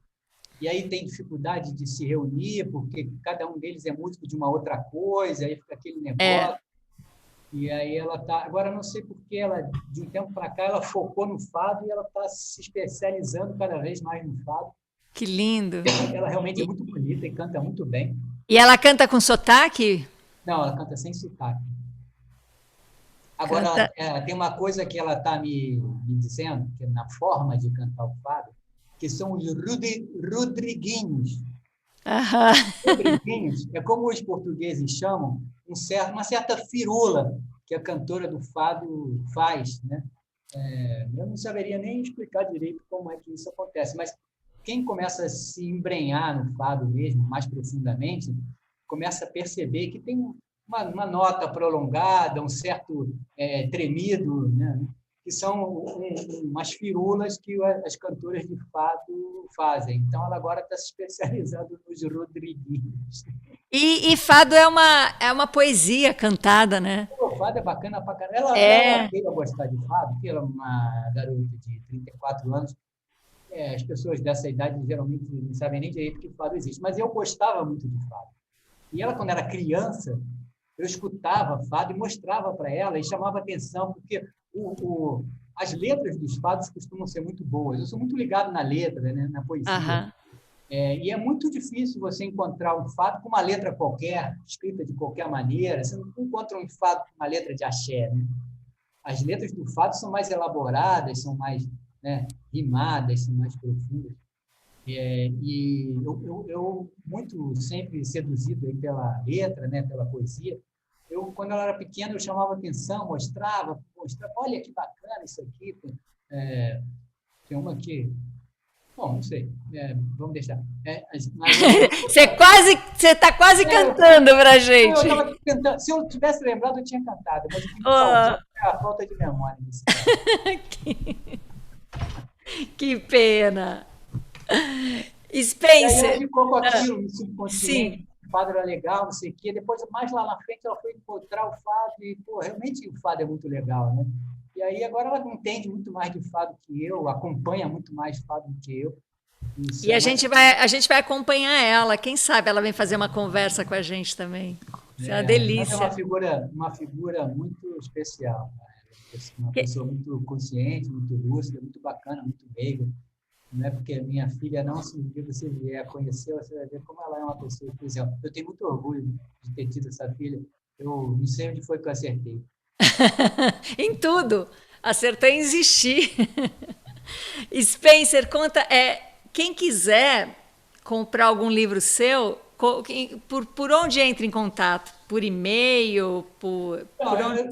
E aí tem dificuldade de se reunir, porque cada um deles é músico de uma outra coisa, aí fica aquele negócio. E aí ela tá... Agora, não sei por que ela, de um tempo para cá, ela focou no fado e ela está se especializando cada vez mais no fado. Que lindo. Ela realmente é muito bonita e canta muito bem. E ela canta com sotaque? Não, ela canta sem sotaque. Agora, tem uma coisa que ela está me dizendo, que é na forma de cantar o fado, que são os rodriguinhos. Aham. Rodriguinhos é como os portugueses chamam uma certa firula que a cantora do fado faz, né? Eu não saberia nem explicar direito como é que isso acontece, mas quem começa a se embrenhar no fado mesmo, mais profundamente, começa a perceber que tem uma nota prolongada, um certo tremido, né? Que são umas firulas que as cantoras de fado fazem. Então, ela agora está se especializando nos rodriguinhos. E fado é uma poesia cantada, né? O fado é bacana pra caramba. Ela veio a gostar de fado, porque ela é uma garota de 34 anos. As pessoas dessa idade geralmente não sabem nem direito que fado existe. Mas eu gostava muito de fado. E ela, quando era criança, eu escutava fado e mostrava para ela e chamava atenção, porque as letras dos fados costumam ser muito boas. Eu sou muito ligado na letra, né, na poesia. Aham. E é muito difícil você encontrar um fado com uma letra qualquer, escrita de qualquer maneira. Você não encontra um fado com uma letra de axé, né? As letras do fado são mais elaboradas, são mais, né, rimadas, são mais profundas. E eu muito sempre seduzido aí pela letra, né, pela poesia. Quando ela era pequena, eu chamava atenção, mostrava, olha que bacana isso aqui. Tem uma que... Bom, não sei, vamos deixar. Você está quase cantando para a gente. Eu estava tentando, se eu tivesse lembrado, eu tinha cantado, mas é a falta de memória. Que pena. Spencer. E aí ela ficou com aquilo no subconsciente. Sim. O fado era legal, não sei o quê. Depois, mais lá na frente, ela foi encontrar o fado e, realmente o fado é muito legal, né? E aí agora ela entende muito mais de fado que eu, acompanha muito mais fado do que eu. E a gente vai acompanhar ela. Quem sabe ela vem fazer uma conversa com a gente também. Isso é uma delícia. É uma figura muito especial. Né? Uma pessoa muito consciente, muito lúcida, muito bacana, muito meiga. Não é porque minha filha não, se você vier a conhecer, você vai ver como ela é uma pessoa especial. Eu tenho muito orgulho de ter tido essa filha. Eu não sei onde foi que eu acertei. Em tudo. Acertou em existir. Spencer, conta, quem quiser comprar algum livro seu, por onde entra em contato? Por e-mail? Eu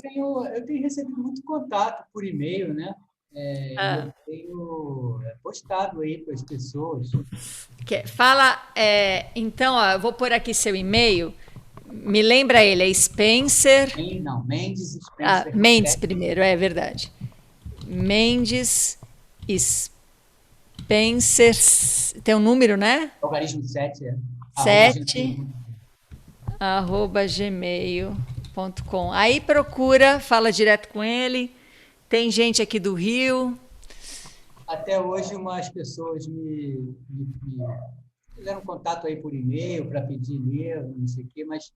tenho recebido muito contato por e-mail, né? Eu tenho postado aí para as pessoas. Fala, então, eu vou pôr aqui seu e-mail. Me lembra ele, é Spencer... Não, Mendes Spencer. Mendes primeiro, é verdade. Mendes Spencer... Tem um número, né? Algarismo 7, 7, @gmail.com. Aí procura, fala direto com ele. Tem gente aqui do Rio. Até hoje, umas pessoas me fizeram contato aí por e-mail para pedir livro, não sei o quê, mas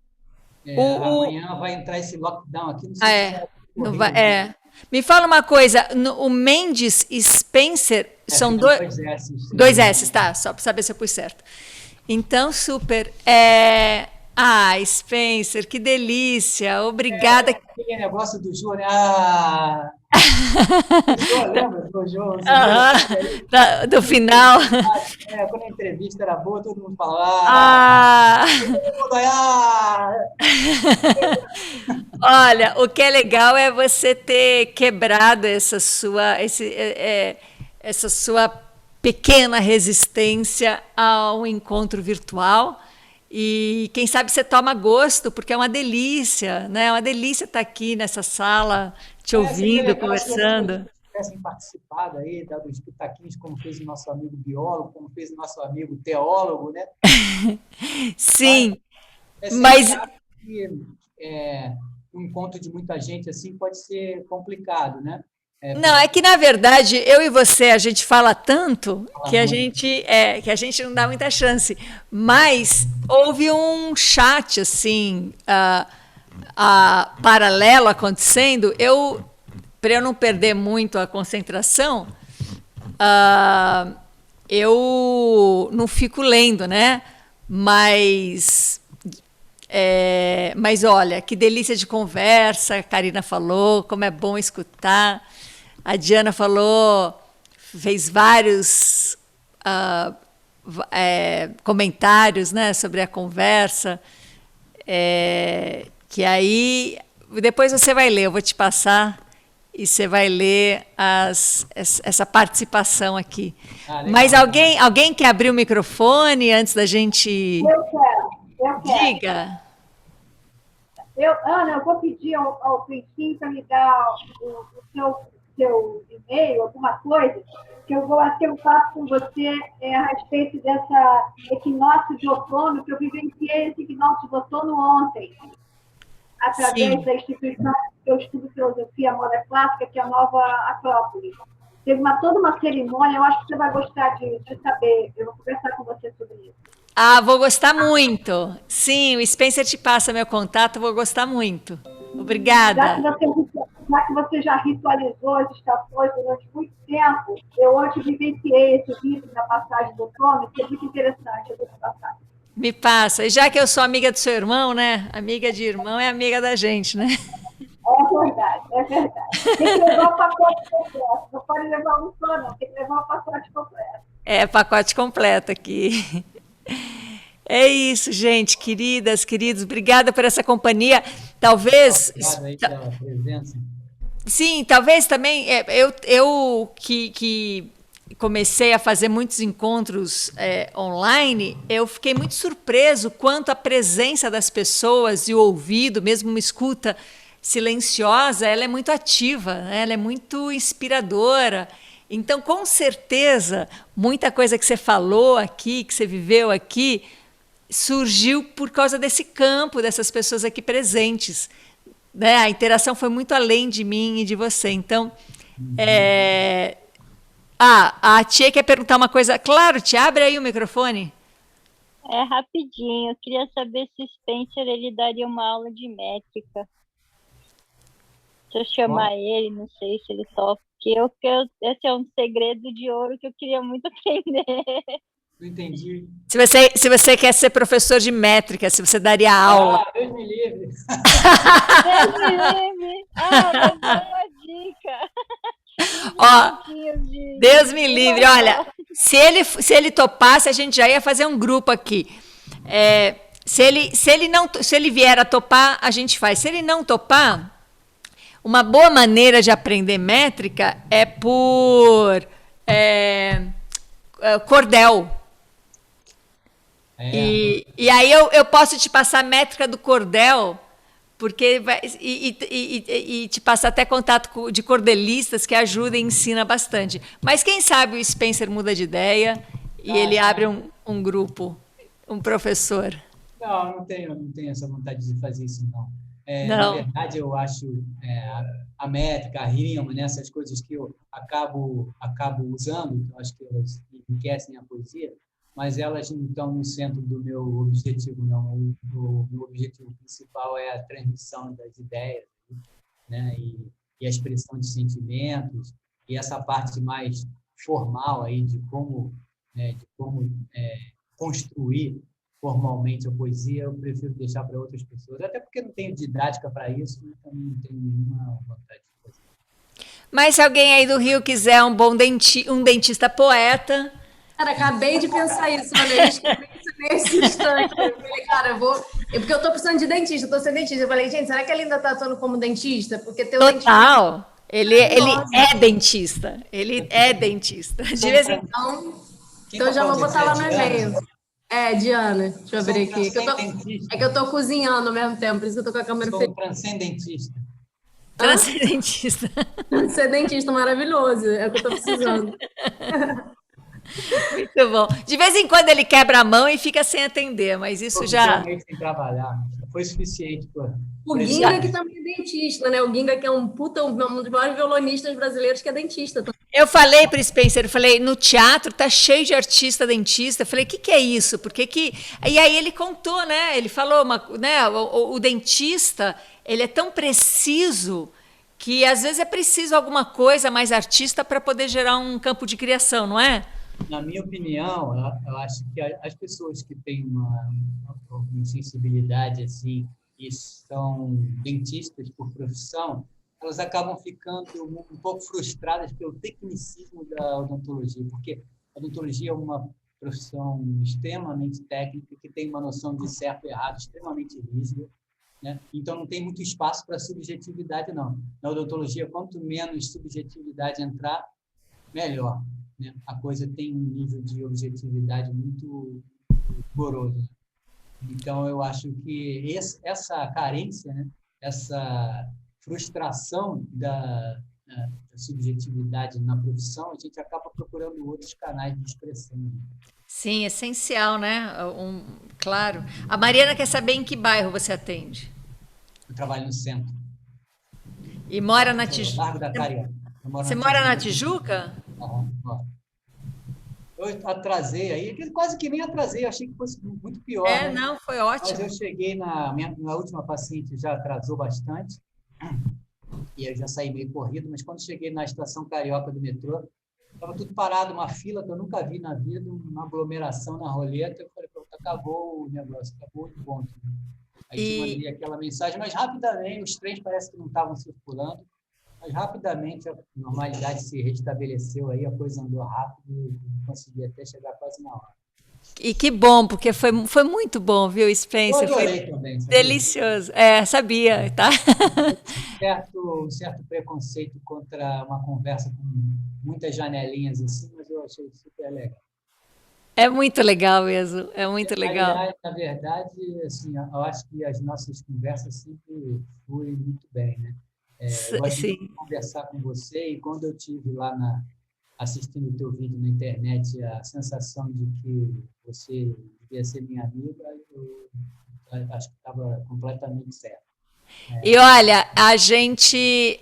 amanhã vai entrar esse lockdown aqui. Não sei se Me fala uma coisa, o Mendes e Spencer são dois S. Dois S, tá? Só para saber se eu pus certo. Então, super. Spencer, que delícia. Obrigada. Aquele negócio do Jô, né? Lembra do Jô? Do final. Quando a entrevista era boa, todo mundo falava. Olha, o que é legal é você ter quebrado essa sua pequena resistência ao encontro virtual. E quem sabe você toma gosto, porque é uma delícia, né? É uma delícia estar aqui nessa sala, te ouvindo, conversando. tivessem participado aí, dado os pitaquinhos, como fez o nosso amigo biólogo, como fez o nosso amigo teólogo, né? Sim, Mas mas um encontro de muita gente assim pode ser complicado, né? não, é que na verdade eu e você a gente fala tanto que a muito. gente não dá muita chance. Mas houve um chat assim paralelo acontecendo. Para eu não perder muito a concentração, eu não fico lendo, né? Mas olha, que delícia de conversa, a Karina falou, como é bom escutar. A Diana falou, fez vários comentários, né, sobre a conversa, que aí depois você vai ler, eu vou te passar e você vai ler essa participação aqui. Mas alguém quer abrir o microfone antes da gente... Eu quero. Diga. Ana, eu vou pedir ao Cristinho para me dar o seu e-mail, alguma coisa, que eu vou ter um papo com você a respeito dessa equinócio de outono, que eu vivenciei esse equinócio de outono ontem, através da instituição que eu estudo filosofia moda clássica, que é a Nova Acrópole. Teve toda uma cerimônia, eu acho que você vai gostar de saber. Eu vou conversar com você sobre isso. Vou gostar muito. Sim, o Spencer te passa meu contato, vou gostar muito. Obrigada. Já que você já ritualizou as estações durante muito tempo, eu ontem vivenciei esse rito da passagem do outono, que é muito interessante essa passagem. Me passa. E já que eu sou amiga do seu irmão, né? Amiga de irmão é amiga da gente, né? É verdade. Tem que levar o pacote completo. Não pode levar um só, não. Tem que levar o pacote completo. Pacote completo aqui. É isso, gente, queridas, queridos. Obrigada por essa companhia. Talvez... Obrigado aí pela presença. Sim, talvez também... Eu que comecei a fazer muitos encontros online, eu fiquei muito surpreso quanto a presença das pessoas e o ouvido, mesmo uma escuta silenciosa, ela é muito ativa, né? Ela é muito inspiradora. Então, com certeza, muita coisa que você falou aqui, que você viveu aqui, surgiu por causa desse campo, dessas pessoas aqui presentes. Né? A interação foi muito além de mim e de você. Então, a tia quer perguntar uma coisa. Claro, tia, abre aí o microfone. É rapidinho. Eu queria saber se Spencer ele daria uma aula de métrica. Se eu chamar ele, não sei se ele topa. Porque esse é um segredo de ouro que eu queria muito aprender. Não entendi. Se você quer ser professor de métrica, se você daria aula. Deus me livre. Deus me livre. Mas é uma dica. Deus me livre. Olha, se ele topasse, a gente já ia fazer um grupo aqui. Se ele vier a topar, a gente faz. Se ele não topar, uma boa maneira de aprender métrica é por cordel. E aí eu posso te passar a métrica do cordel, porque e te passar até contato de cordelistas que ajudam e ensina bastante. Mas quem sabe o Spencer muda de ideia e ele abre um grupo, um professor. Não tenho essa vontade de fazer isso, não. Não. Na verdade, eu acho a métrica, a rima, né, essas coisas que eu acabo usando, eu acho que elas enriquecem a poesia, mas elas não estão no centro do meu objetivo, não. O meu objetivo principal é a transmissão das ideias, né, e a expressão de sentimentos, e essa parte mais formal aí de como construir formalmente a poesia, eu prefiro deixar para outras pessoas, até porque não tenho didática para isso, e também não tenho nenhuma vontade de fazer. Mas se alguém aí do Rio quiser um dentista poeta... Cara, acabei de pensar isso, nesse instante. Eu falei, cara, porque eu tô precisando de dentista, eu tô sem dentista. Eu falei, gente, será que ele ainda tá atuando como dentista? Porque tem Total! Ele é dentista. Ele é dentista. De vez em quando. Então eu já vou botar lá no e-mail. Diana, deixa eu abrir aqui. É que eu tô cozinhando ao mesmo tempo, por isso que eu tô com a câmera fechada. Sou um transcendentista. Hã? Transcendentista. Ser dentista maravilhoso, é o que eu tô precisando. Muito bom. De vez em quando ele quebra a mão e fica sem atender, mas isso Tô já. realmente sem trabalhar. Foi suficiente. O Ginga que também é dentista, né? O Ginga que é um dos maiores violonistas brasileiros que é dentista. Eu falei para o Spencer, eu falei, no teatro tá cheio de artista dentista. Eu falei, o que é isso? E aí ele contou, né? Ele falou, né? O dentista, ele é tão preciso que às vezes é preciso alguma coisa mais artista para poder gerar um campo de criação, não é? Na minha opinião, eu acho que as pessoas que têm uma sensibilidade assim e são dentistas por profissão, elas acabam ficando um pouco frustradas pelo tecnicismo da odontologia, porque a odontologia é uma profissão extremamente técnica, que tem uma noção de certo e errado extremamente rígida, né? Então, não tem muito espaço para subjetividade, não. Na odontologia, quanto menos subjetividade entrar, melhor, né? A coisa tem um nível de objetividade muito rigoroso. Então, eu acho que essa carência, né? Essa frustração da subjetividade na profissão, a gente acaba procurando outros canais de expressão. Sim, essencial, né? Claro. A Mariana quer saber em que bairro você atende. Eu trabalho no centro. E mora na Tijuca. Largo da Carioca. Você mora na Tijuca? Eu atrasei aí, quase que nem atrasei, achei que fosse muito pior. Né? Não, foi ótimo. Mas eu cheguei na última paciente, já atrasou bastante, e eu já saí meio corrido, mas quando cheguei na estação Carioca do metrô, estava tudo parado, uma fila que eu nunca vi na vida, uma aglomeração na roleta, eu falei, pronto, acabou o negócio, acabou o ponto. Aí mandei aquela mensagem, mas rapidamente, os trens parece que não estavam circulando, mas rapidamente a normalidade se restabeleceu, aí a coisa andou rápido e consegui até chegar quase na hora. E que bom, porque foi muito bom, viu, Spencer? Eu adorei também. Sabia? Delicioso. Sabia, tá? Um certo preconceito contra uma conversa com muitas janelinhas assim, mas eu achei super legal. É muito legal mesmo, é muito legal. Aliás, na verdade, assim, eu acho que as nossas conversas sempre fluem muito bem, né? Eu gosto de conversar com você e quando eu estive lá assistindo o teu vídeo na internet, a sensação de que você devia ser minha amiga, eu acho que estava completamente certo. E olha, a gente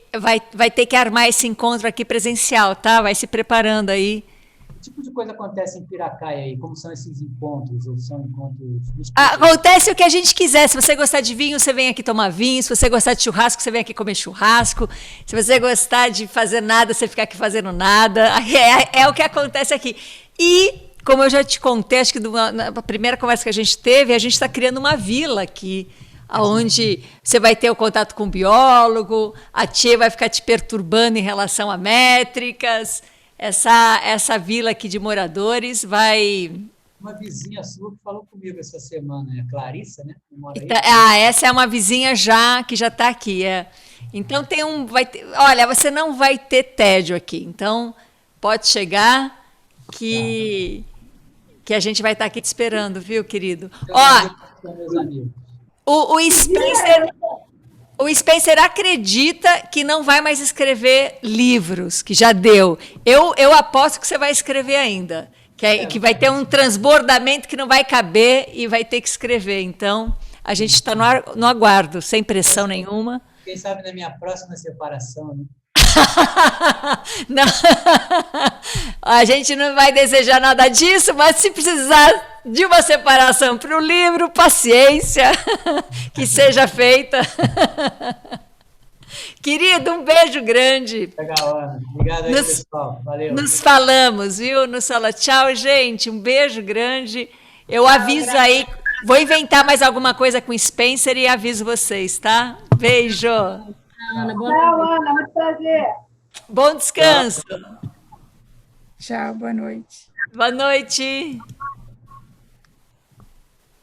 vai ter que armar esse encontro aqui presencial, tá? Vai se preparando aí. Que tipo de coisa acontece em Piracaia aí? Como são esses encontros? Ou são encontros... Acontece o que a gente quiser. Se você gostar de vinho, você vem aqui tomar vinho. Se você gostar de churrasco, você vem aqui comer churrasco. Se você gostar de fazer nada, você fica aqui fazendo nada. É o que acontece aqui. E, como eu já te contei, acho que na primeira conversa que a gente teve, a gente está criando uma vila aqui, onde você vai ter o contato com o biólogo, a tia vai ficar te perturbando em relação a métricas. Essa vila aqui de moradores vai... Uma vizinha sua que falou comigo essa semana, é a Clarissa, né? Essa é uma vizinha que já está aqui. Então olha, você não vai ter tédio aqui. Então, pode chegar que a gente vai estar aqui te esperando, viu, querido? O Spencer acredita que não vai mais escrever livros, que já deu. Eu aposto que você vai escrever ainda, que vai ter um transbordamento que não vai caber e vai ter que escrever. Então, a gente está no aguardo, sem pressão nenhuma. Quem sabe na minha próxima separação, né? Não, a gente não vai desejar nada disso, mas se precisar de uma separação para o livro, paciência, que seja feita. Querido, um beijo grande. Legal, Ana. Obrigado aí, pessoal. Valeu. Nos falamos, viu? Nos fala tchau, gente. Um beijo grande. Eu aviso aí, vou inventar mais alguma coisa com Spencer e aviso vocês, tá? Beijo. Ana, muito prazer. Bom descanso. Tchau, boa noite. Boa noite.